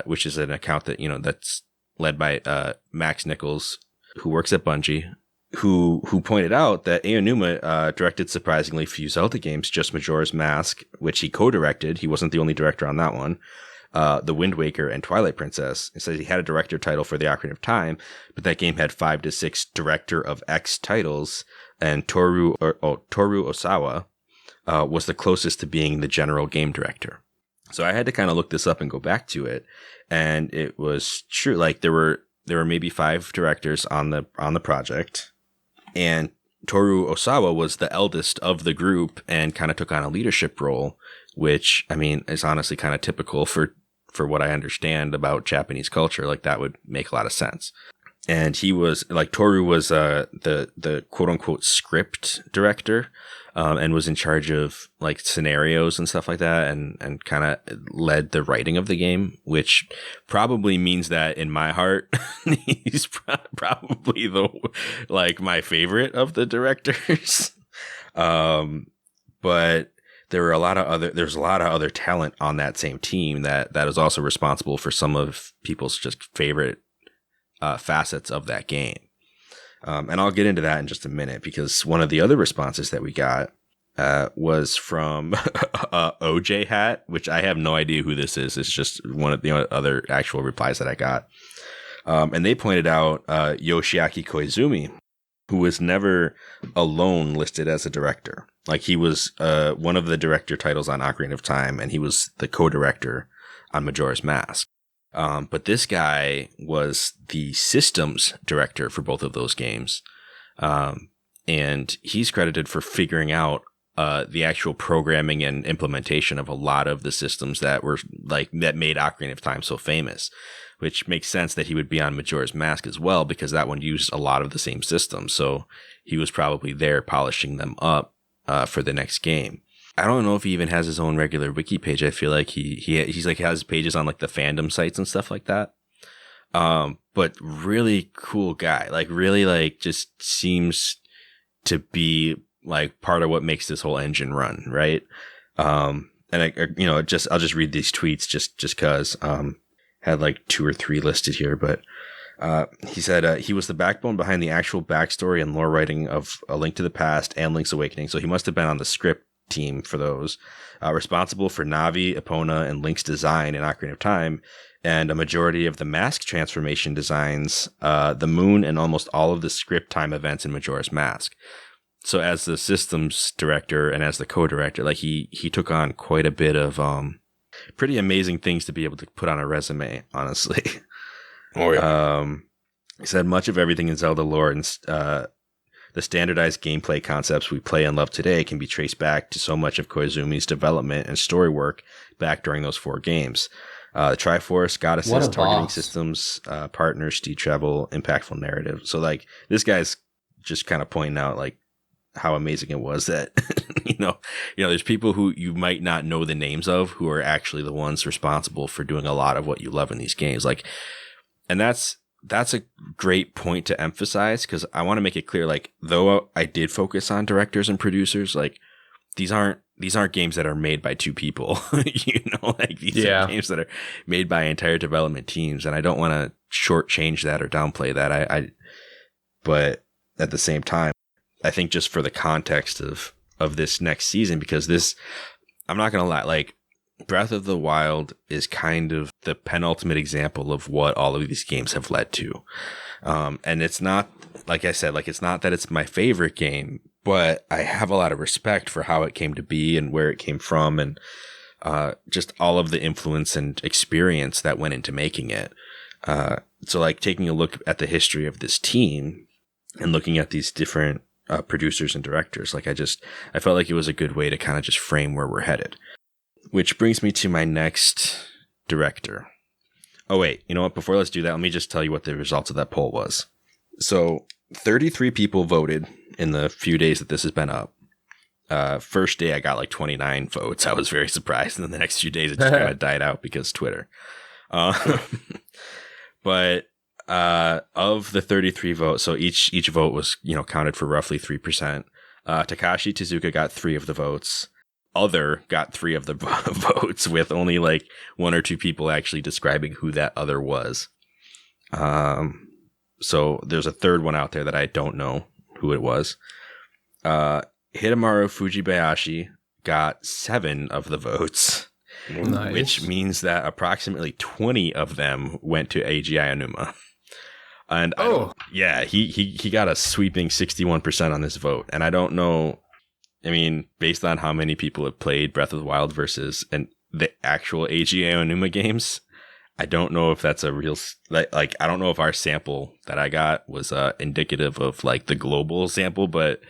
S1: which is an account that, you know, that's led by Max Nichols, who works at Bungie, who pointed out that Aonuma directed surprisingly few Zelda games, just Majora's Mask, which he co-directed. He wasn't the only director on that one. The Wind Waker and Twilight Princess. It says he had a director title for the Ocarina of Time, but that game had 5 to 6 Director of X titles, and Toru Osawa was the closest to being the general game director. So I had to kind of look this up and go back to it, and it was true. Like there were maybe 5 directors on the project, and Toru Osawa was the eldest of the group and kind of took on a leadership role, which I mean is honestly kind of typical for what I understand about Japanese culture. Like that would make a lot of sense. And he was like, Toru was the quote unquote script director, and was in charge of like scenarios and stuff like that, and kind of led the writing of the game, which probably means that in my heart, he's probably like my favorite of the directors. But there's a lot of other talent on that same team that is also responsible for some of people's just favorite facets of that game. And I'll get into that in just a minute, because one of the other responses that we got was from OJ Hat, which I have no idea who this is. It's just one of the other actual replies that I got. And they pointed out Yoshiaki Koizumi, who was never alone listed as a director. Like he was one of the director titles on Ocarina of Time, and he was the co-director on Majora's Mask. But this guy was the systems director for both of those games. And he's credited for figuring out the actual programming and implementation of a lot of the systems that made Ocarina of Time so famous, which makes sense that he would be on Majora's Mask as well, because that one used a lot of the same systems. So he was probably there polishing them up for the next game. I don't know if he even has his own regular wiki page. I feel like he's like has pages on like the fandom sites and stuff like that. But really cool guy, like really like just seems to be like part of what makes this whole engine run. Right. And I'll just read these tweets just cause, had like 2 or 3 listed here, but, he said, he was the backbone behind the actual backstory and lore writing of A Link to the Past and Link's Awakening. So he must have been on the script team for those, responsible for Navi, Epona, and Link's design in Ocarina of Time, and a majority of the mask transformation designs, the moon, and almost all of the script time events in Majora's Mask. So as the systems director and as the co-director, like he took on quite a bit of pretty amazing things to be able to put on a resume, honestly.
S2: Oh yeah.
S1: He said much of everything in Zelda lore and the standardized gameplay concepts we play and love today can be traced back to so much of Koizumi's development and story work back during those 4 games. The Triforce, God Assist, targeting systems, partners, speed travel, impactful narrative. So like this guy's just kind of pointing out like how amazing it was that, there's people who you might not know the names of who are actually the ones responsible for doing a lot of what you love in these games. Like, and that's a great point to emphasize, because I want to make it clear, like, though I did focus on directors and producers, like these aren't games that are made by 2 people, like these are games that are made by entire development teams. And I don't want to shortchange that or downplay that. But at the same time, I think just for the context of this next season, because I'm not going to lie, like Breath of the Wild is kind of the penultimate example of what all of these games have led to. And it's not, like I said, like it's not that it's my favorite game, but I have a lot of respect for how it came to be and where it came from, and just all of the influence and experience that went into making it. So like taking a look at the history of this team and looking at these different producers and directors, like I felt like it was a good way to kind of just frame where we're headed. Which brings me to my next director. Oh, wait, you know what? Before let's do that, let me just tell you what the results of that poll was. So 33 people voted in the few days that this has been up. First day, I got like 29 votes. I was very surprised. And then the next few days, it just kind of died out because Twitter. But of the 33 votes, so each vote was, counted for roughly 3%. Takashi Tezuka got 3 of the votes. Other got 3 of the votes, with only like 1 or 2 people actually describing who that other was. So there's a third one out there that I don't know who it was. Hitamaru Fujibayashi got 7 of the votes.
S3: Nice.
S1: which means that approximately 20 of them went to AGI Onuma. And he got a sweeping 61% on this vote. And I don't know, I mean, based on how many people have played Breath of the Wild versus the actual AGI Onuma games, I don't know if that's a real, like I don't know if our sample that I got was indicative of like the global sample, but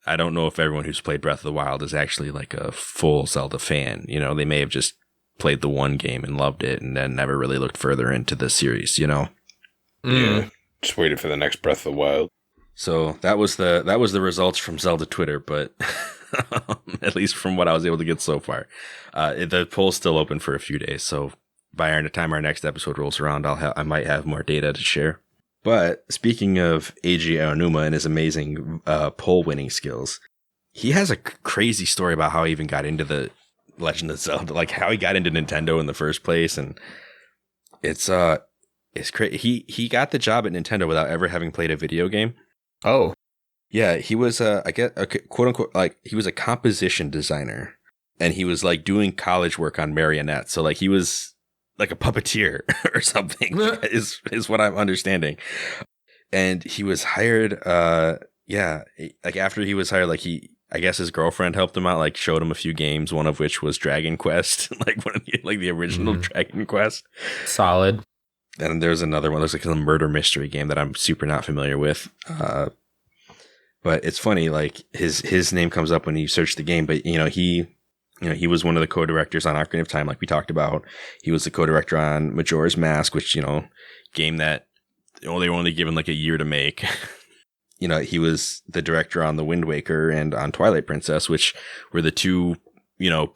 S1: I don't know if everyone who's played Breath of the Wild is actually like a full Zelda fan. You know, they may have just played the one game and loved it and then never really looked further into the series, you know?
S2: Yeah, just waited for the next Breath of the Wild.
S1: So that was the results from Zelda Twitter, but at least from what I was able to get so far. The poll's still open for a few days, so by the time our next episode rolls around, I might have more data to share. But speaking of Eiji Aonuma and his amazing poll winning skills, he has a crazy story about how he even got into the Legend of Zelda, like how he got into Nintendo in the first place, and it's crazy. He got the job at Nintendo without ever having played a video game.
S3: Oh,
S1: yeah, he was I guess a quote unquote like he was a composition designer, and he was like doing college work on marionettes. So like he was like a puppeteer or something is what I'm understanding. And he was hired, like after he was hired, like I guess his girlfriend helped him out, like showed him a few games, one of which was Dragon Quest, like one of the original Dragon Quest.
S3: Solid.
S1: And there's another one, there's like a murder mystery game that I'm super not familiar with. But it's funny, like his name comes up when you search the game, but he was one of the co-directors on Ocarina of Time, like we talked about. He was the co-director on Majora's Mask, which, game that they were only given like a year to make. He was the director on The Wind Waker and on Twilight Princess, which were the two,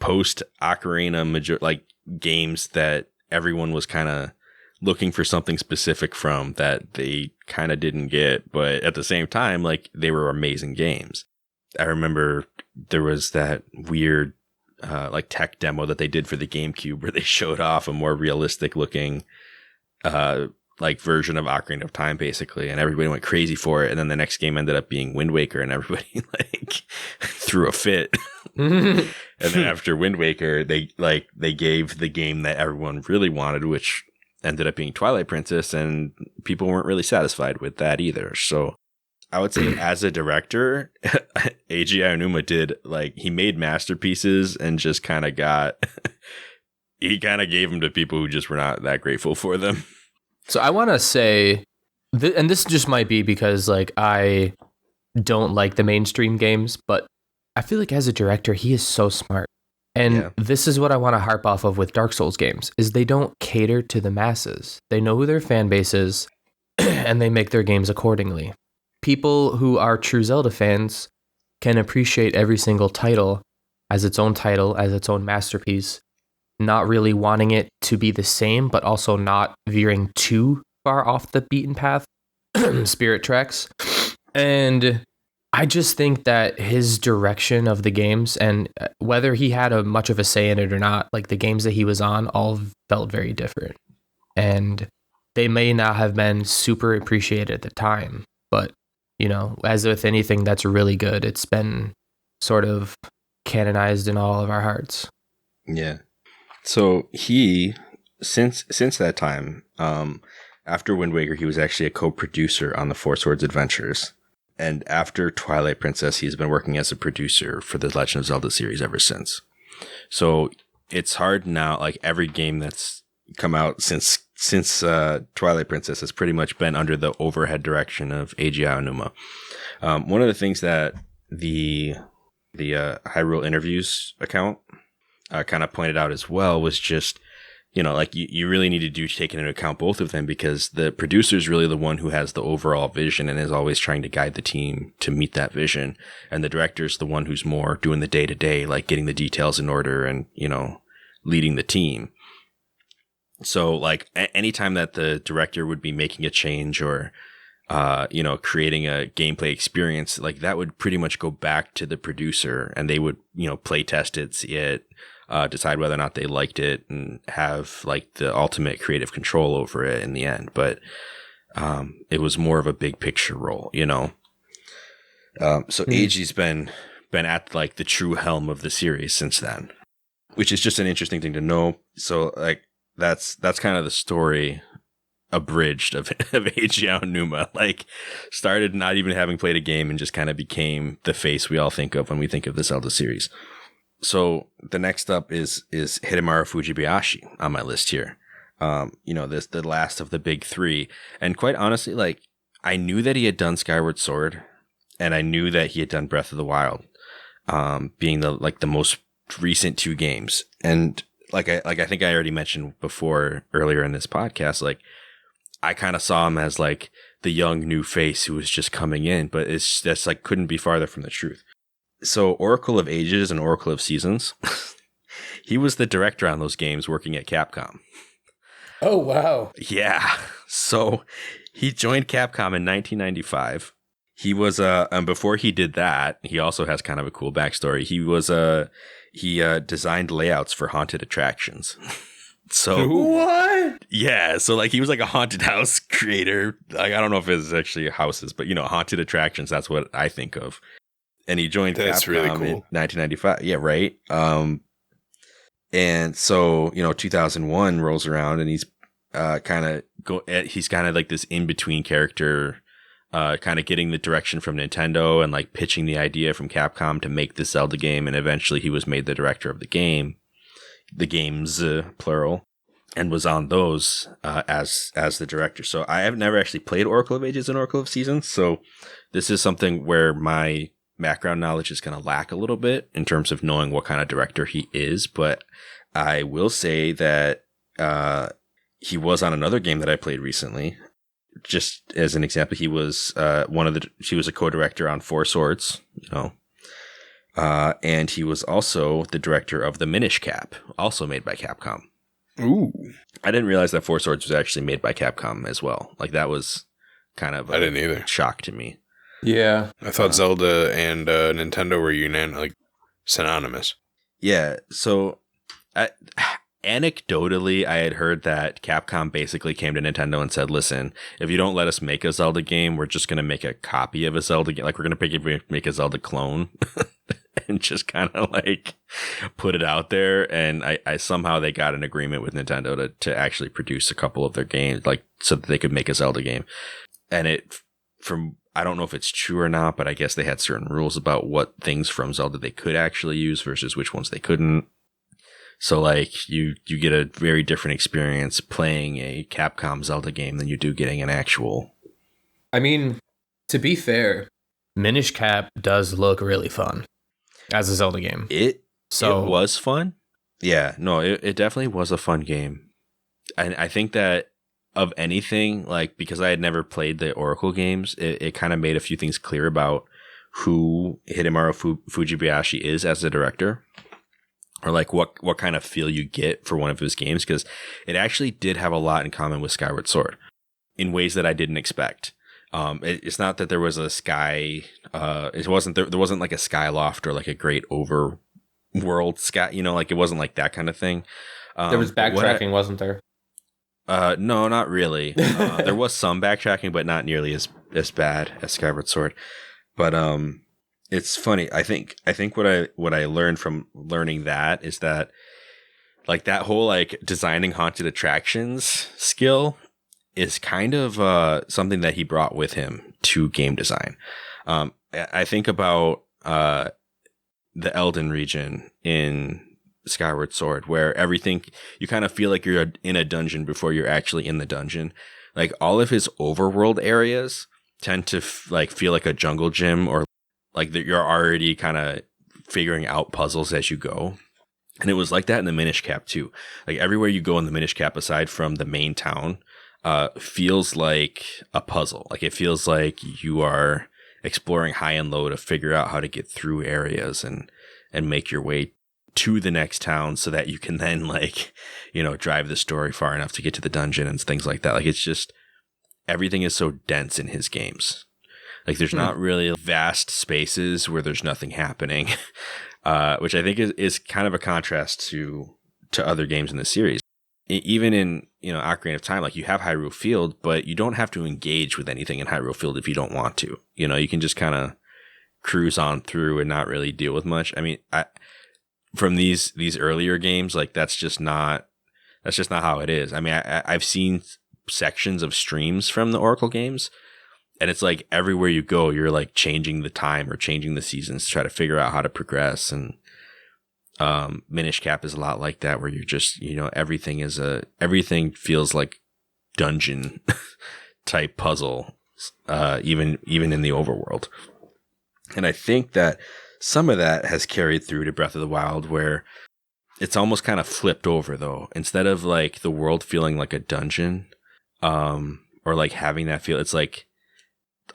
S1: post Ocarina games that everyone was kind of looking for something specific from that they kind of didn't get. But at the same time, like they were amazing games. I remember there was that weird tech demo that they did for the GameCube where they showed off a more realistic looking version of Ocarina of Time, basically, and everybody went crazy for it. And then the next game ended up being Wind Waker, and everybody threw a fit. And then after Wind Waker, they gave the game that everyone really wanted, which ended up being Twilight Princess, and people weren't really satisfied with that either. So I would say as a director, Eiji Aonuma did, he made masterpieces and just kind of he kind of gave them to people who just were not that grateful for them.
S3: So I want to say, and this just might be because I don't like the mainstream games, but I feel like as a director, he is so smart. And This is what I want to harp off of with Dark Souls games, is they don't cater to the masses. They know who their fan base is, and they make their games accordingly. People who are true Zelda fans can appreciate every single title, as its own masterpiece, not really wanting it to be the same, but also not veering too far off the beaten path, Spirit tracks. And I just think that his direction of the games, and whether he had much of a say in it or not, the games that he was on all felt very different. And they may not have been super appreciated at the time, but as with anything that's really good, it's been sort of canonized in all of our hearts.
S1: Yeah. So he, since that time, after Wind Waker, he was actually a co-producer on the Four Swords Adventures. And after Twilight Princess, he's been working as a producer for the Legend of Zelda series ever since. So it's hard now, every game that's come out since Twilight Princess has pretty much been under the overhead direction of Eiji Aonuma. One of the things that the Hyrule Interviews account kind of pointed out as well was just, you really need to take into account both of them, because the producer is really the one who has the overall vision and is always trying to guide the team to meet that vision. And the director is the one who's more doing the day-to-day, getting the details in order and, leading the team. So anytime that the director would be making a change or, creating a gameplay experience, that would pretty much go back to the producer, and they would, play test it, see it, decide whether or not they liked it, and have the ultimate creative control over it in the end. But it was more of a big picture role, So Eiji's been at the true helm of the series since then. which is just an interesting thing to know. So like that's kind of the story abridged of Eiji Aonuma. Like started not even having played a game and just kind of became the face we all think of when we think of the Zelda series. So the next up is Hidemaru Fujibayashi on my list here. This the last of the big three. And quite honestly, like I knew that he had done Skyward Sword and I knew that he had done Breath of the Wild, being the most recent two games. And like I think I already mentioned before earlier in this podcast, like I kind of saw him as like the young new face who was just coming in, but that's like couldn't be farther from the truth. So Oracle of Ages and Oracle of Seasons, he was the director on those games working at Capcom.
S3: Oh, wow.
S1: Yeah. So he joined Capcom in 1995. He was and before he did that, he also has kind of a cool backstory. He designed layouts for haunted attractions. So
S3: what?
S1: Yeah, so like he was like a haunted house creator. Like I don't know if it's actually houses, but haunted attractions, that's what I think of. And he joined Capcom
S2: really cool.
S1: in 1995. Yeah, right. And so, 2001 rolls around and he's he's kind of like this in-between character, kind of getting the direction from Nintendo and like pitching the idea from Capcom to make the Zelda game. And eventually he was made the director of the games, plural, and was on those as the director. So I have never actually played Oracle of Ages and Oracle of Seasons. So this is something where my background knowledge is going to lack a little bit in terms of knowing what kind of director he is. But I will say that he was on another game that I played recently. Just as an example, he was he was a co-director on Four Swords, and he was also the director of the Minish Cap, also made by Capcom.
S2: Ooh.
S1: I didn't realize that Four Swords was actually made by Capcom as well. Like that was kind of
S2: I didn't either.
S1: Shock to me.
S3: Yeah.
S2: I thought Zelda and Nintendo were synonymous.
S1: Yeah. So anecdotally, I had heard that Capcom basically came to Nintendo and said, listen, if you don't let us make a Zelda game, we're just going to make a copy of a Zelda game. Like we're going to make a Zelda clone and just kind of like put it out there. And I somehow they got an agreement with Nintendo to actually produce a couple of their games, like so that they could make a Zelda game. And I don't know if it's true or not, but I guess they had certain rules about what things from Zelda they could actually use versus which ones they couldn't. So like you get a very different experience playing a Capcom Zelda game than you do getting an actual.
S3: I mean, to be fair, Minish Cap does look really fun as a Zelda game.
S1: It was fun. Yeah, no, it definitely was a fun game. And I think that of anything, like because I had never played the Oracle games, it kind of made a few things clear about who Hidemaru Fujibayashi is as a director, or like what kind of feel you get for one of his games, because it actually did have a lot in common with Skyward Sword in ways that I didn't expect. It's not that there was a sky, there wasn't like a sky loft or like a great overworld sky, like it wasn't like that kind of thing.
S3: There was backtracking, wasn't there?
S1: No, not really. There was some backtracking, but not nearly as bad as Skyward Sword. But it's funny. I think what I learned from learning that is that like that whole like designing haunted attractions skill is kind of something that he brought with him to game design. I think about the Elden region in Skyward Sword, where everything, you kind of feel like you're in a dungeon before you're actually in the dungeon. Like all of his overworld areas tend to feel like a jungle gym, or like that you're already kind of figuring out puzzles as you go. And it was like that in the Minish Cap too. Like everywhere you go in the Minish Cap, aside from the main town, feels like a puzzle. Like it feels like you are exploring high and low to figure out how to get through areas and make your way to the next town so that you can then drive the story far enough to get to the dungeon and things like that. Like it's just, everything is so dense in his games. Like there's not really vast spaces where there's nothing happening, which I think is kind of a contrast to other games in the series. Even in, Ocarina of Time, like you have Hyrule Field, but you don't have to engage with anything in Hyrule Field if you don't want to. You can just kind of cruise on through and not really deal with much. I mean, from these earlier games, like that's just not how it is. I mean, I've seen sections of streams from the Oracle games, and it's like everywhere you go, you're like changing the time or changing the seasons to try to figure out how to progress. And Minish Cap is a lot like that, where you're just, everything feels like dungeon type puzzle, even in the overworld. And I think that some of that has carried through to Breath of the Wild, where it's almost kind of flipped over, though. Instead of like the world feeling like a dungeon, or like having that feel, it's like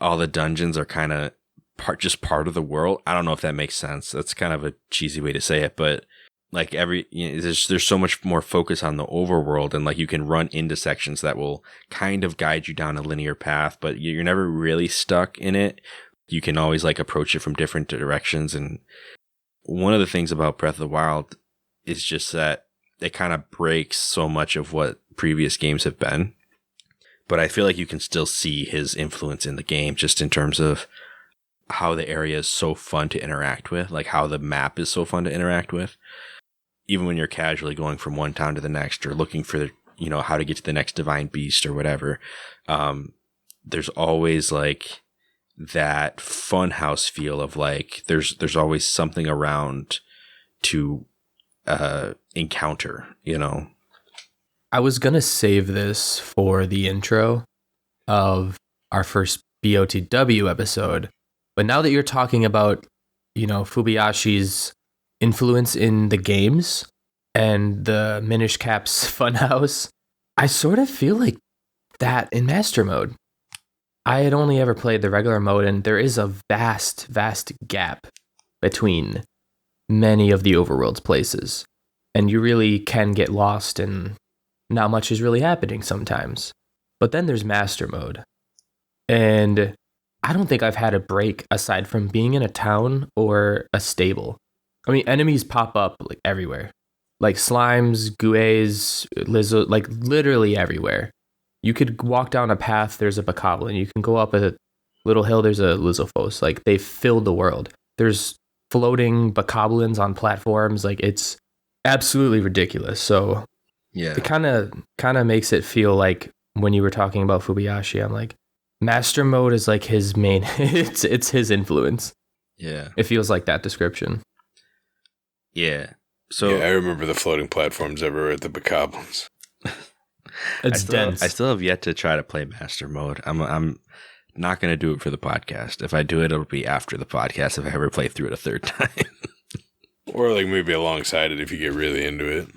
S1: all the dungeons are kind of part of the world. I don't know if that makes sense. That's kind of a cheesy way to say it, but like there's so much more focus on the overworld, and like you can run into sections that will kind of guide you down a linear path, but you're never really stuck in it. You can always like approach it from different directions. And one of the things about Breath of the Wild is just that it kind of breaks so much of what previous games have been. But I feel like you can still see his influence in the game, just in terms of how the area is so fun to interact with, like how the map is so fun to interact with. Even when you're casually going from one town to the next, or looking for, how to get to the next divine beast or whatever, there's always like that funhouse feel of like there's always something around to encounter.
S3: I was gonna save this for the intro of our first BOTW episode, but now that you're talking about, Fubayashi's influence in the games and the Minish Cap's funhouse, I sort of feel like that in Master Mode. I had only ever played the regular mode, and there is a vast, vast gap between many of the overworld's places, and you really can get lost, and not much is really happening sometimes. But then there's Master Mode, and I don't think I've had a break aside from being in a town or a stable. I mean, enemies pop up like everywhere, like slimes, guays, lizards, like literally everywhere. You could walk down a path, there's a bokoblin. You can go up a little hill, there's a Lizalfos. Like, they filled the world. There's floating bokoblins on platforms. Like, it's absolutely ridiculous. So
S1: yeah,
S3: it kind of makes it feel like when you were talking about Fubayashi, I'm like, Master Mode is like his main. it's his influence.
S1: Yeah,
S3: it feels like that description.
S1: Yeah. So
S2: I remember the floating platforms everywhere at the bokoblins.
S3: It's dense.
S1: I still have yet to try to play Master Mode. I'm not going to do it for the podcast. If I do it, it'll be after the podcast if I ever play through it a third time.
S2: Or like maybe alongside it if you get really into it.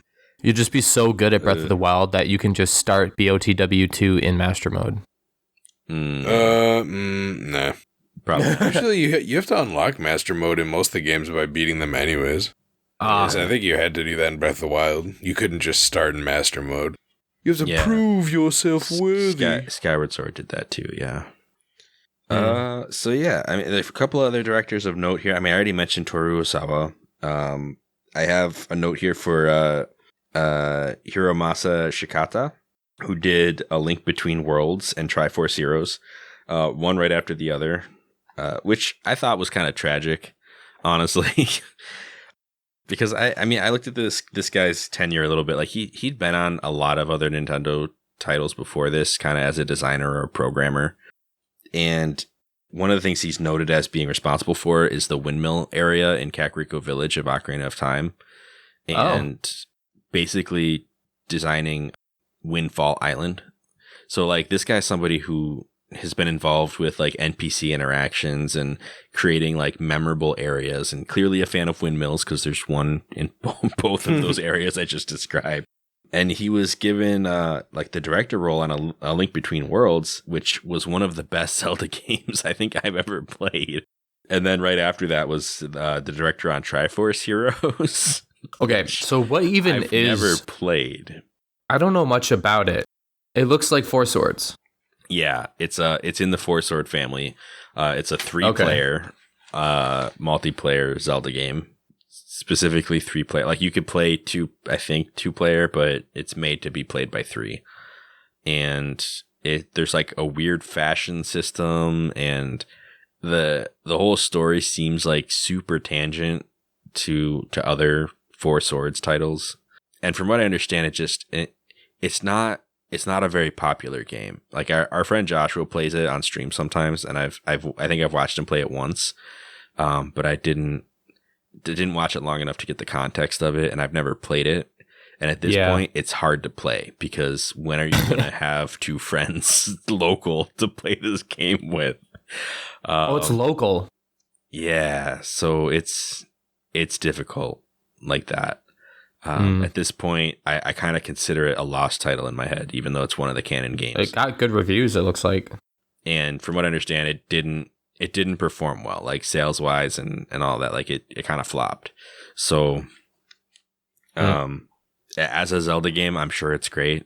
S3: You'd just be so good at Breath of the Wild that you can just start BOTW2 in Master Mode.
S2: Nah.
S1: Probably.
S2: Actually, you have to unlock Master Mode in most of the games by beating them anyways. I think you had to do that in Breath of the Wild. You couldn't just start in Master Mode. You have to prove yourself worthy.
S1: Skyward Sword did that too, yeah. So yeah, I mean, there's a couple other directors of note here. I mean, I already mentioned Toru Osawa. I have a note here for Hiromasa Shikata, who did A Link Between Worlds and Triforce Heroes, one right after the other, which I thought was kind of tragic, honestly. Because I mean, I looked at this guy's tenure a little bit. Like he'd been on a lot of other Nintendo titles before this, kind of as a designer or a programmer. And one of the things he's noted as being responsible for is the windmill area in Kakariko Village of Ocarina of Time, and basically designing Windfall Island. So like this guy's somebody who has been involved with like NPC interactions and creating like memorable areas, and clearly a fan of windmills because there's one in both of those areas I just described. And he was given like the director role on a Link Between Worlds, which was one of the best Zelda games I think I've ever played. And then right after that was the director on Triforce Heroes.
S3: Okay, so what even
S1: I've
S3: is...
S1: never played.
S3: I don't know much about it. It looks like Four Swords.
S1: Yeah, it's in the Four Sword family. It's a 3-player multiplayer Zelda game. Specifically 3-player. Like you could play 2-player, but it's made to be played by 3. And there's like a weird fashion system, and the whole story seems like super tangent to other Four Swords titles. And from what I understand, it's not a very popular game. Like our friend Joshua plays it on stream sometimes, and I think I've watched him play it once, but I didn't watch it long enough to get the context of it, and I've never played it. And at this point, it's hard to play because when are you going to have two friends local to play this game with?
S3: It's local.
S1: Yeah, so it's difficult like that. At this point, I kind of consider it a lost title in my head, even though it's one of the canon games.
S3: It got good reviews, it looks like.
S1: And from what I understand, it didn't perform well, like sales wise and all that. Like it kind of flopped. So, as a Zelda game, I'm sure it's great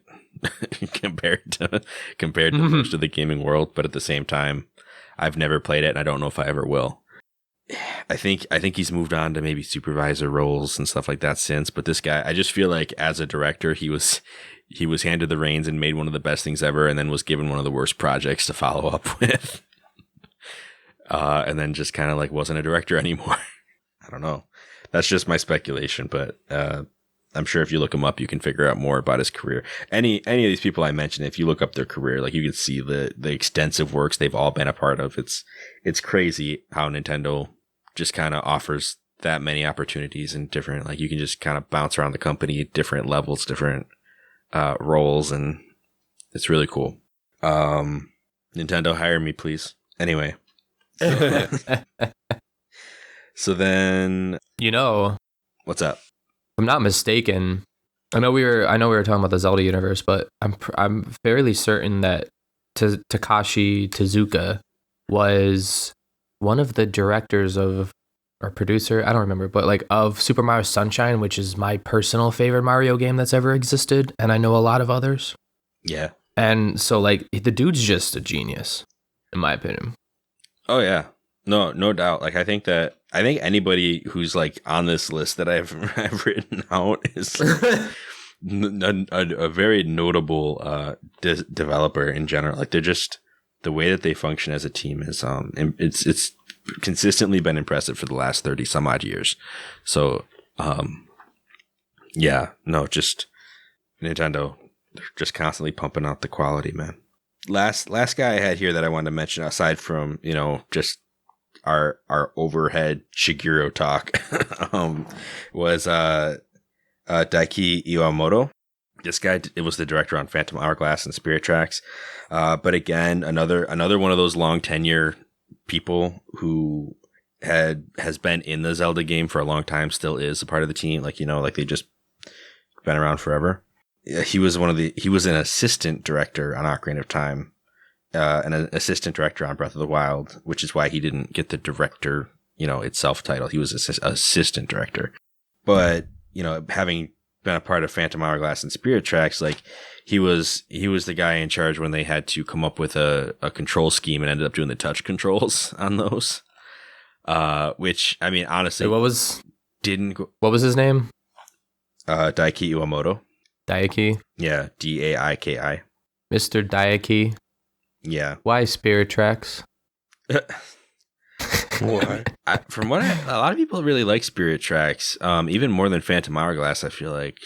S1: compared to most of the gaming world. But at the same time, I've never played it, and I don't know if I ever will. I think he's moved on to maybe supervisor roles and stuff like that since. But this guy, I just feel like as a director, he was handed the reins and made one of the best things ever, and then was given one of the worst projects to follow up with, and then just kind of like wasn't a director anymore. I don't know. That's just my speculation, but I'm sure if you look him up, you can figure out more about his career. Any of these people I mentioned, if you look up their career, like you can see the extensive works they've all been a part of. It's crazy how Nintendo just kind of offers that many opportunities and different, like you can just kind of bounce around the company, different levels, different roles, and it's really cool. Nintendo, hire me, please. Anyway. So then, what's up?
S3: If I'm not mistaken, I know we were talking about the Zelda universe, but I'm fairly certain that Takashi Tezuka was one of the directors of, or producer, I don't remember, but like of Super Mario Sunshine, which is my personal favorite Mario game that's ever existed, and I know a lot of others.
S1: Yeah.
S3: And so like the dude's just a genius, in my opinion.
S1: Oh yeah. No doubt. Like I think anybody who's like on this list that I've written out is a very notable developer in general. Like they're just, the way that they function as a team is it's consistently been impressive for the last 30 some odd years. So just Nintendo, they're just constantly pumping out the quality, man. Last guy I had here that I wanted to mention, aside from just our overhead Shigeru talk, was Daiki Iwamoto. This guy, it was the director on Phantom Hourglass and Spirit Tracks. But again, another one of those long tenure people who has been in the Zelda game for a long time, still is a part of the team. Like they just been around forever. He was an assistant director on Ocarina of Time, and an assistant director on Breath of the Wild, which is why he didn't get the director, itself title. He was assistant director. But, having been a part of Phantom Hourglass and Spirit Tracks, like he was the guy in charge when they had to come up with a control scheme and ended up doing the touch controls on those. Which, I mean, honestly,
S3: what was his name?
S1: Daiki Iwamoto.
S3: Daiki? Yeah,
S1: Daiki.
S3: Mr. Daiki.
S1: Yeah.
S3: Why Spirit Tracks?
S1: From what a lot of people really like Spirit Tracks, even more than Phantom Hourglass. I feel like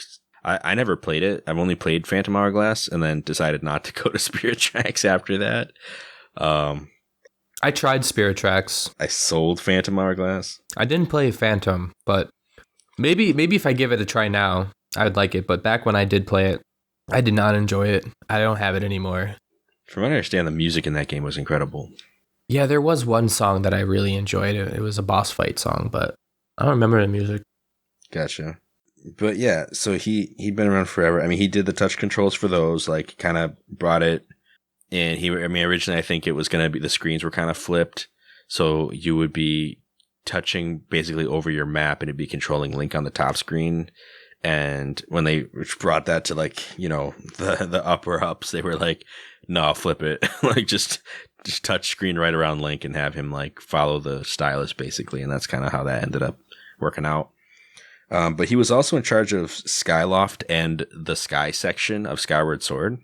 S1: I never played it. I've only played Phantom Hourglass and then decided not to go to Spirit Tracks after that.
S3: I tried Spirit Tracks.
S1: I sold Phantom Hourglass.
S3: I didn't play Phantom, but maybe if I give it a try now, I would like it. But back when I did play it, I did not enjoy it. I don't have it anymore.
S1: From what I understand, the music in that game was incredible.
S3: Yeah, there was one song that I really enjoyed. It was a boss fight song, but I don't remember the music.
S1: Gotcha. But yeah, so he'd been around forever. I mean, he did the touch controls for those, like kind of brought it. And originally I think it was going to be, the screens were kind of flipped. So you would be touching basically over your map and it'd be controlling Link on the top screen. And when they brought that to like, the upper ups, they were like, no, flip it. Like just touch screen right around Link and have him like follow the stylus basically. And that's kind of how that ended up working out. But he was also in charge of Skyloft and the Sky section of Skyward Sword.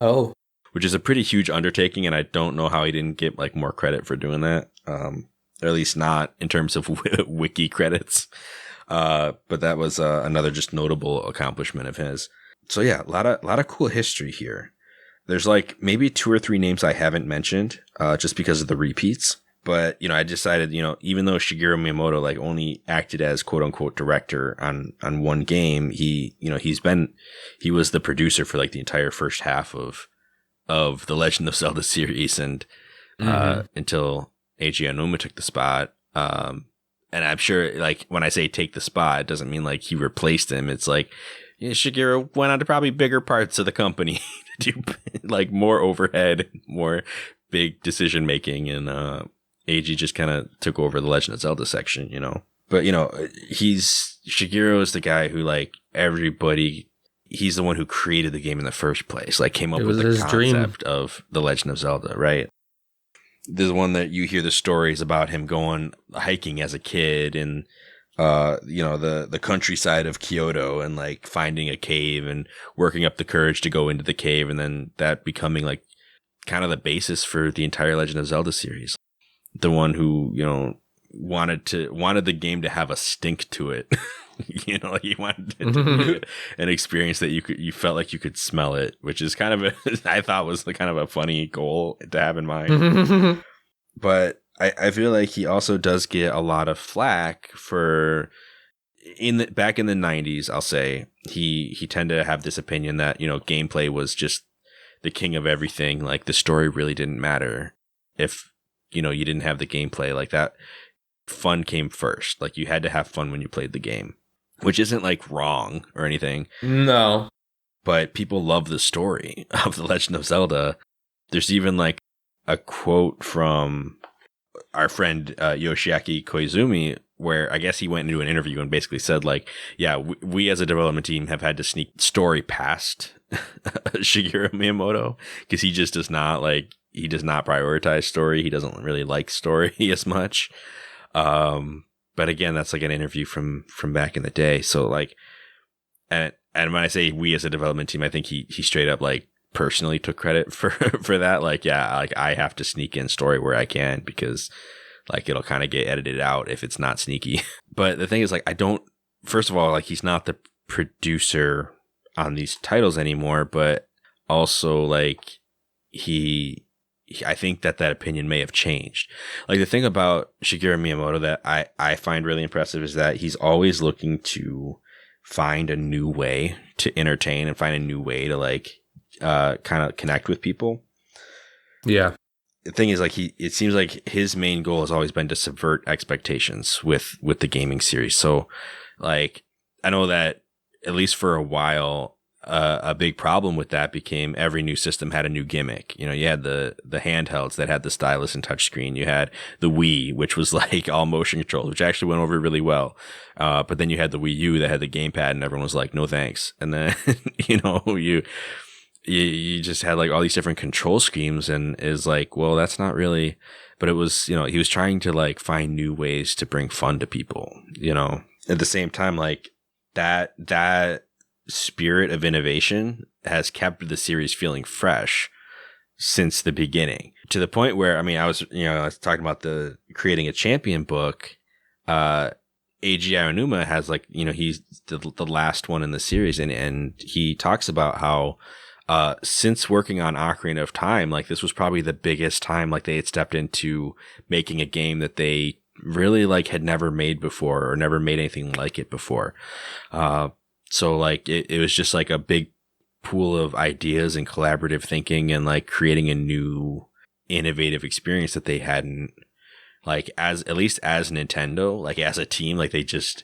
S3: Oh.
S1: Which is a pretty huge undertaking. And I don't know how he didn't get like more credit for doing that. Or at least not in terms of wiki credits. But that was another just notable accomplishment of his. So yeah, a lot of cool history here. There's like maybe 2 or 3 names I haven't mentioned, just because of the repeats. But, I decided, even though Shigeru Miyamoto like only acted as quote unquote director on one game, he was the producer for like the entire first half of the Legend of Zelda series, and until Eiji Aonuma took the spot. And I'm sure like when I say take the spot, it doesn't mean like he replaced him. It's like Shigeru went on to probably bigger parts of the company to do like more overhead, more big decision making, and Eiji just kind of took over the Legend of Zelda section, But Shigeru is the guy who like he's the one who created the game in the first place, like came up with the concept
S3: dream
S1: of the Legend of Zelda, right? There's one that you hear the stories about him going hiking as a kid and the countryside of Kyoto, and like finding a cave and working up the courage to go into the cave, and then that becoming like kind of the basis for the entire Legend of Zelda series. The one who, wanted the game to have a stink to it. Like he wanted it to be an experience that you felt like you could smell it, which is kind of I thought was kind of a funny goal to have in mind. But I feel like he also does get a lot of flack for back in the 90s. I'll say he tended to have this opinion that gameplay was just the king of everything. Like the story really didn't matter if you didn't have the gameplay. Like that fun came first. Like you had to have fun when you played the game, which isn't like wrong or anything.
S3: No,
S1: but people love the story of the Legend of Zelda. There's even like a quote from our friend Yoshiaki Koizumi, where I guess he went into an interview and basically said like, yeah, we as a development team have had to sneak story past Shigeru Miyamoto, because he just does not prioritize story. He doesn't really like story as much. But again, that's like an interview from back in the day. So like, and when I say we as a development team, I think he straight up like personally took credit for that. Like, yeah, like I have to sneak in story where I can, because like it'll kind of get edited out if it's not sneaky. But the thing is, like, first of all, like he's not the producer on these titles anymore, but also like I think that opinion may have changed. Like the thing about Shigeru Miyamoto that I find really impressive is that he's always looking to find a new way to entertain and find a new way to like kind of connect with people.
S3: Yeah.
S1: The thing is, like, it seems like his main goal has always been to subvert expectations with the gaming series. So like I know that at least for a while, a big problem with that became every new system had a new gimmick. You had the handhelds that had the stylus and touchscreen. You had the Wii, which was like all motion controls, which actually went over really well. But then you had the Wii U that had the gamepad, and everyone was like, no thanks. And then, you just had like all these different control schemes, and is like, well, that's not really, but it was, he was trying to like find new ways to bring fun to people, at the same time, like that spirit of innovation has kept the series feeling fresh since the beginning, to the point where, I mean, I was talking about the creating a champion book. Eiji Aonuma has like, he's the last one in the series, and he talks about how since working on Ocarina of Time, like this was probably the biggest time like they had stepped into making a game that they really like had never made before, or never made anything like it before. So like it was just like a big pool of ideas and collaborative thinking, and like creating a new innovative experience that they hadn't, like, at least as Nintendo, like as a team, like they just,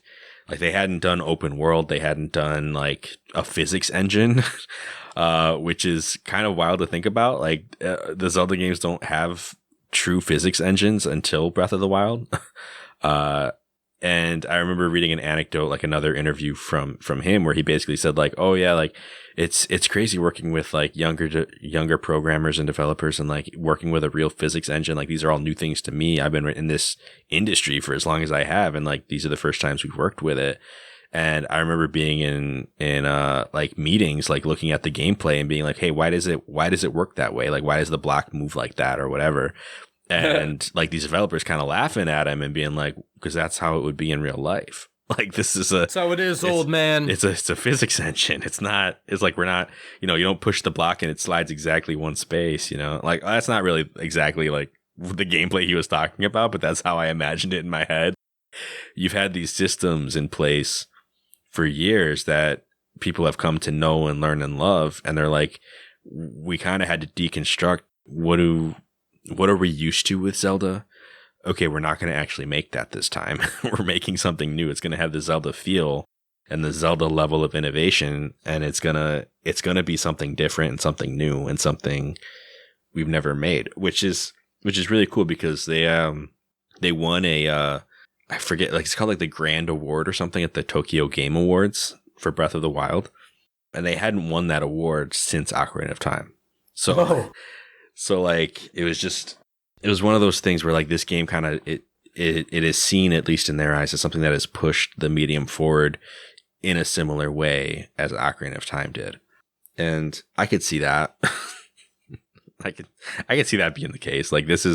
S1: like they hadn't done open world. They hadn't done like a physics engine, which is kind of wild to think about. Like the Zelda games don't have true physics engines until Breath of the Wild. And I remember reading an anecdote, like another interview from him, where he basically said like, oh yeah, like it's crazy working with like younger programmers and developers, and like working with a real physics engine. Like these are all new things to me. I've been in this industry for as long as I have, and like these are the first times we've worked with it. And I remember being in like meetings, like looking at the gameplay and being like, hey, why does it work that way? Like why does the block move like that or whatever? And like these developers kind of laughing at him and being like, because that's how it would be in real life. Like this is
S3: That's how it is, old man.
S1: It's a physics engine. It's not. It's like we're not. You know, you don't push the block and it slides exactly one space. You know, like that's not really exactly like the gameplay he was talking about, but that's how I imagined it in my head. You've had these systems in place for years that people have come to know and learn and love, and they're like, we kind of had to deconstruct what are we used to with Zelda. Okay, we're not going to actually make that this time. We're making something new. It's going to have the Zelda feel and the Zelda level of innovation, and it's gonna be something different and something new and something we've never made, which is really cool because they won a I forget, like it's called like the Grand Award or something at the Tokyo Game Awards for Breath of the Wild, and they hadn't won that award since Ocarina of Time. So like it was one of those things where like this game kind of it is seen, at least in their eyes, as something that has pushed the medium forward in a similar way as Ocarina of Time did, and I could see that. I could see that being the case. Like this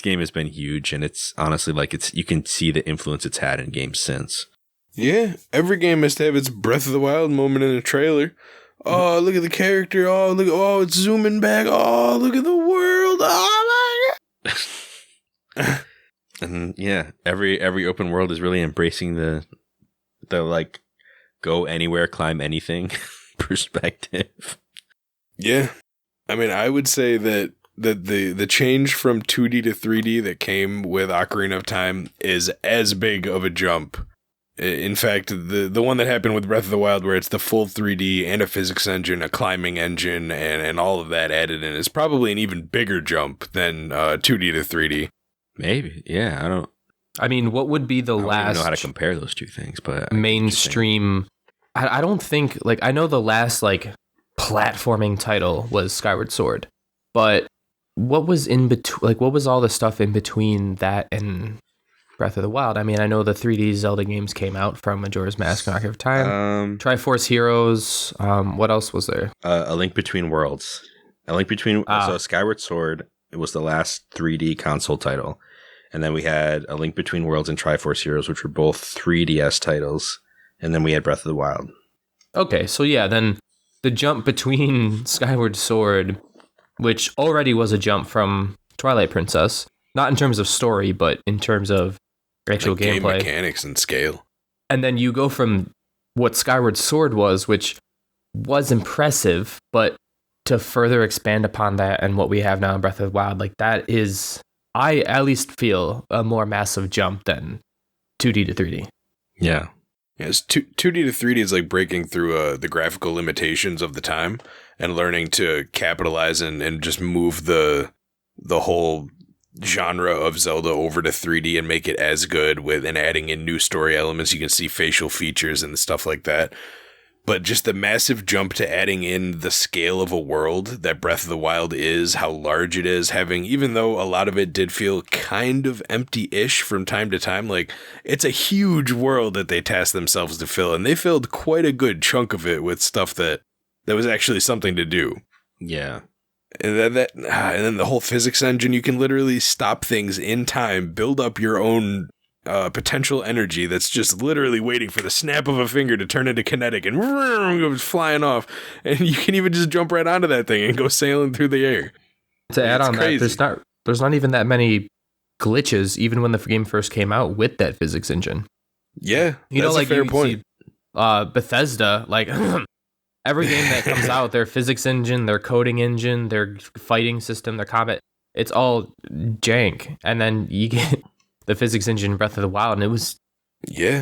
S1: game has been huge, and it's honestly like you can see the influence it's had in games since.
S2: Yeah, every game has to have its Breath of the Wild moment in a trailer. Oh, look at the character. Oh, it's zooming back. Oh, look at the world. Oh my god.
S1: And yeah, every open world is really embracing the like go anywhere, climb anything perspective.
S2: Yeah. I mean, I would say that the change from 2D to 3D that came with Ocarina of Time is as big of a jump. In fact, the one that happened with Breath of the Wild, where it's the full 3D and a physics engine, a climbing engine, and all of that added in, is probably an even bigger jump than 2D to 3D.
S1: Maybe, yeah.
S3: I mean, what would be the
S1: I don't
S3: last
S1: even know how to compare those two things, but
S3: mainstream? I don't think, like, I know the last like platforming title was Skyward Sword, but what was in between? Like, what was all the stuff in between that and Breath of the Wild? I mean, I know the 3D Zelda games came out from Majora's Mask and Ocarina of Time, Triforce Heroes. What else was there?
S1: A Link Between Worlds. So Skyward Sword. It was the last 3D console title, and then we had A Link Between Worlds and Triforce Heroes, which were both 3DS titles, and then we had Breath of the Wild.
S3: Okay, so yeah, then the jump between Skyward Sword, which already was a jump from Twilight Princess, not in terms of story, but in terms of actual
S2: like game
S3: gameplay,
S2: mechanics, and scale.
S3: And then you go from what Skyward Sword was, which was impressive, but to further expand upon that and what we have now in Breath of the Wild, like that is, I at least feel, a more massive jump than 2D to 3D.
S1: Yeah.
S2: Yes, 2D to 3D is like breaking through the graphical limitations of the time and learning to capitalize and just move the whole genre of Zelda over to 3D and make it as good with, and adding in new story elements. You can see facial features and stuff like that. But just the massive jump to adding in the scale of a world that Breath of the Wild is, how large it is, even though a lot of it did feel kind of empty-ish from time to time, like, it's a huge world that they tasked themselves to fill, and they filled quite a good chunk of it with stuff that was actually something to do.
S1: Yeah.
S2: And then the whole physics engine, you can literally stop things in time, build up your own potential energy that's just literally waiting for the snap of a finger to turn into kinetic and goes flying off, and you can even just jump right onto that thing and go sailing through the air.
S3: To add on
S2: crazy.
S3: that, there's not even that many glitches, even when the game first came out with that physics engine.
S2: Yeah,
S3: you know,
S2: that's
S3: like
S2: a fair
S3: you
S2: point.
S3: See, Bethesda, like every game that comes out, their physics engine, their coding engine, their fighting system, their combat, it's all jank, and then you get the physics engine in Breath of the Wild, and it was,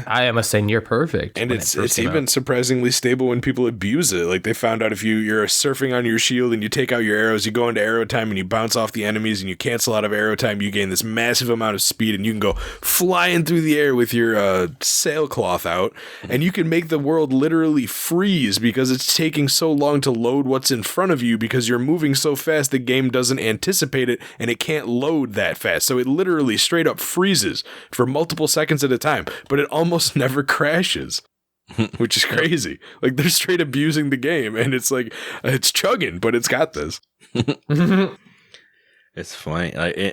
S3: I must say, near perfect.
S2: And it's even surprisingly stable when people abuse it. Like, they found out if you're surfing on your shield and you take out your arrows, you go into arrow time and you bounce off the enemies and you cancel out of arrow time, you gain this massive amount of speed and you can go flying through the air with your sailcloth out, and you can make the world literally freeze because it's taking so long to load what's in front of you because you're moving so fast the game doesn't anticipate it and it can't load that fast. So it literally straight up freezes for multiple seconds at a time, but it almost never crashes, which is crazy. Like, they're straight abusing the game, and it's like, it's chugging, but it's got this.
S1: It's funny.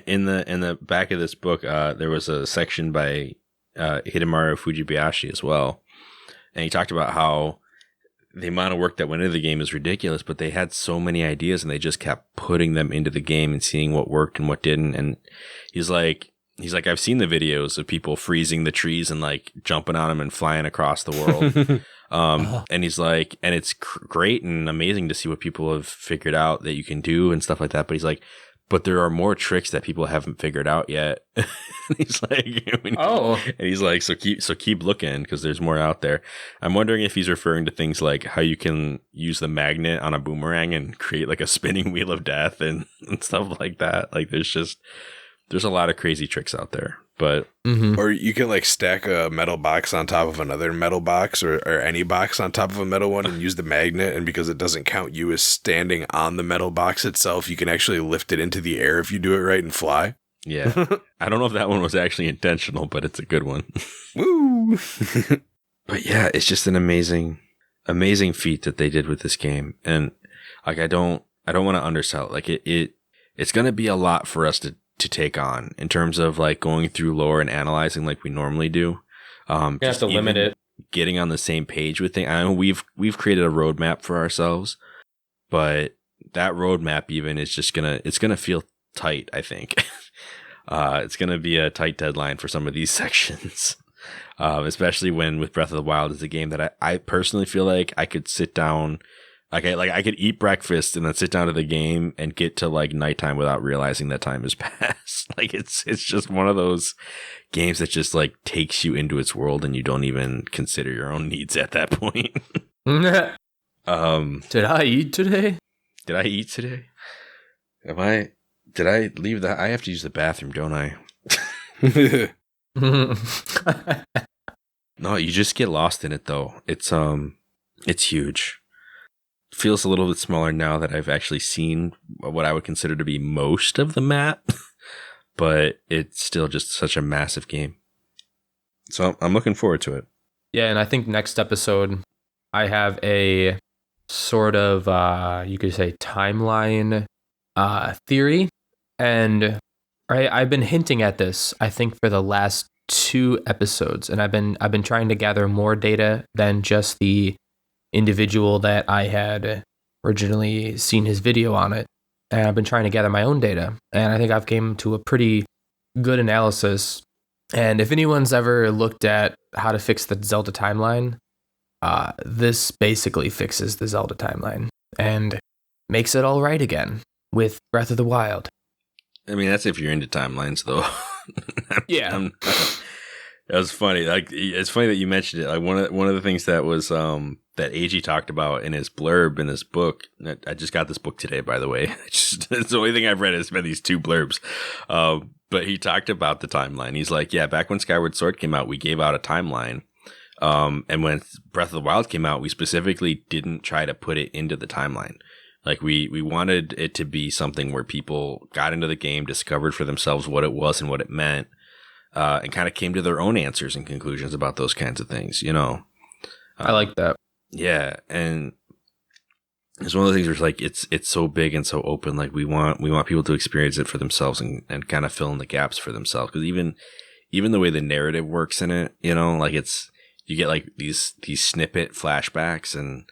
S1: In the back of this book, there was a section by Hidemaru Fujibayashi as well. And he talked about how the amount of work that went into the game is ridiculous, but they had so many ideas and they just kept putting them into the game and seeing what worked and what didn't. And he's like, I've seen the videos of people freezing the trees and like jumping on them and flying across the world. And he's like, and it's great and amazing to see what people have figured out that you can do and stuff like that. But he's like, but there are more tricks that people haven't figured out yet. He's like, and he's like, so keep looking because there's more out there. I'm wondering if he's referring to things like how you can use the magnet on a boomerang and create like a spinning wheel of death and stuff like that. Like there's a lot of crazy tricks out there, but
S2: or you can like stack a metal box on top of another metal box or any box on top of a metal one and use the magnet. And because it doesn't count you as standing on the metal box itself, you can actually lift it into the air if you do it right and fly.
S1: Yeah. I don't know if that one was actually intentional, but it's a good one.
S2: Woo!
S1: But yeah, it's just an amazing feat that they did with this game. And like, I don't want to undersell it. Like it's going to be a lot for us to take on in terms of like going through lore and analyzing like we normally do.
S3: You have to limit it.
S1: Getting on the same page with things. I know we've created a roadmap for ourselves, but that roadmap even is just it's gonna feel tight, I think. It's gonna be a tight deadline for some of these sections. Especially when with Breath of the Wild is a game that I personally feel like I could sit down. I could eat breakfast and then sit down to the game and get to like nighttime without realizing that time has passed. Like it's just one of those games that just like takes you into its world and you don't even consider your own needs at that point.
S3: Did I eat today?
S1: Did I eat today? Did I leave I have to use the bathroom, don't I? No, you just get lost in it though. It's huge. Feels a little bit smaller now that I've actually seen what I would consider to be most of the map, but it's still just such a massive game. So I'm looking forward to it.
S3: Yeah, and I think next episode I have a sort of you could say timeline theory, and I've been hinting at this I think for the last 2 episodes, and I've been trying to gather more data than just the individual that I had originally seen his video on it, and I've been trying to gather my own data, and I think I've came to a pretty good analysis. And if anyone's ever looked at how to fix the Zelda timeline, this basically fixes the Zelda timeline and makes it all right again with Breath of the Wild.
S1: I mean, that's if you're into timelines, though.
S3: Yeah.
S1: That was funny. Like, it's funny that you mentioned it. Like one of the things that was that AG talked about in his blurb in his book. I just got this book today, by the way. It's the only thing I've read has been these 2 blurbs. But he talked about the timeline. He's like, yeah, back when Skyward Sword came out, we gave out a timeline. And when Breath of the Wild came out, we specifically didn't try to put it into the timeline. Like we wanted it to be something where people got into the game, discovered for themselves what it was and what it meant. And kind of came to their own answers and conclusions about those kinds of things, you know.
S3: I like that.
S1: Yeah, and it's one of the things where it's like it's so big and so open. Like we want people to experience it for themselves and kind of fill in the gaps for themselves. Because even the way the narrative works in it, you know, like you get like these snippet flashbacks, and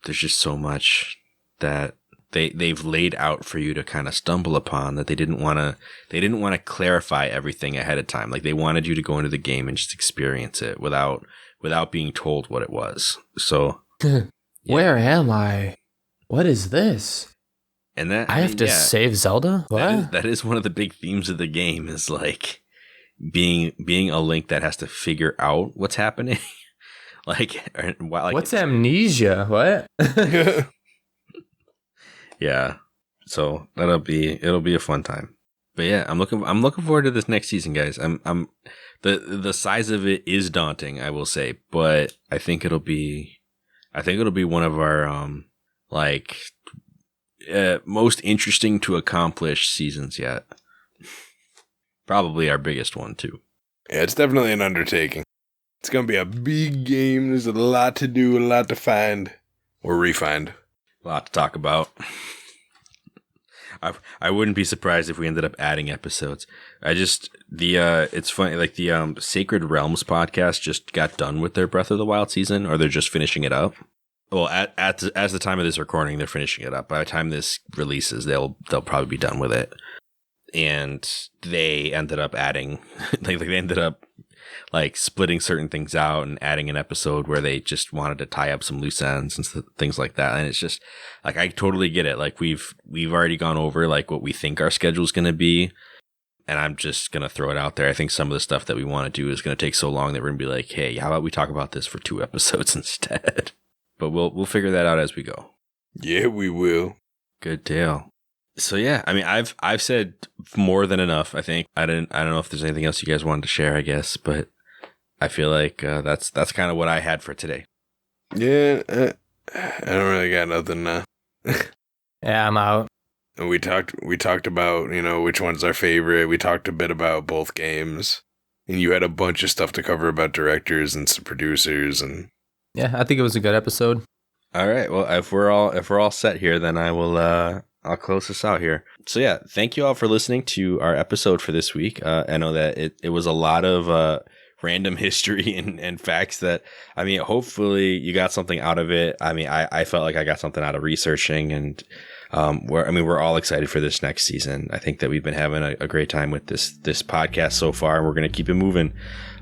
S1: there's just so much that they've laid out for you to kind of stumble upon that they didn't want to clarify everything ahead of time. Like they wanted you to go into the game and just experience it without being told what it was. So
S3: yeah. Where am I? What is this?
S1: And that
S3: I have to save Zelda? What?
S1: That is one of the big themes of the game, is like being a Link that has to figure out what's happening. like
S3: what's amnesia? What?
S1: Yeah. So it'll be a fun time. But yeah, I'm looking forward to this next season, guys. The size of it is daunting, I will say, but I think it'll be one of our most interesting to accomplish seasons yet. Probably our biggest one too.
S2: Yeah, it's definitely an undertaking. It's gonna be a big game. There's a lot to do, a lot to find or refind.
S1: A lot to talk about. I wouldn't be surprised if we ended up adding episodes. It's funny, like the Sacred Realms podcast just got done with their Breath of the Wild season, or they're just finishing it up. Well, as the time of this recording, they're finishing it up. By the time this releases, they'll probably be done with it. And they ended up adding, they ended up like splitting certain things out and adding an episode where they just wanted to tie up some loose ends and things like that. And it's just like, I totally get it. Like we've already gone over like what we think our schedule is going to be. And I'm just going to throw it out there. I think some of the stuff that we want to do is going to take so long that we're going to be like, hey, how about we talk about this for 2 episodes instead? But we'll figure that out as we go.
S2: Yeah, we will.
S1: Good deal. So yeah, I mean, I've said more than enough. I think I don't know if there's anything else you guys wanted to share, I guess, but I feel like that's kind of what I had for today.
S2: Yeah, I don't really got nothing now.
S3: Yeah, I'm out.
S2: And we talked about, which one's our favorite. We talked a bit about both games, and you had a bunch of stuff to cover about directors and some producers, and
S3: Yeah, I think it was a good episode.
S1: All right. Well, if we're all set here, then I will. I'll close this out here. So yeah, thank you all for listening to our episode for this week. I know that it was a lot of random history and facts that, I mean, hopefully you got something out of it. I mean, I felt like I got something out of researching, and we're all excited for this next season. I think that we've been having a great time with this podcast so far, and we're going to keep it moving.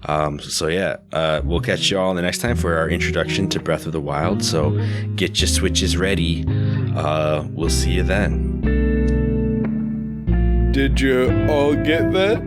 S1: So yeah, we'll catch you all the next time for our introduction to Breath of the Wild. So get your Switches ready. We'll see you then.
S2: Did you all get that?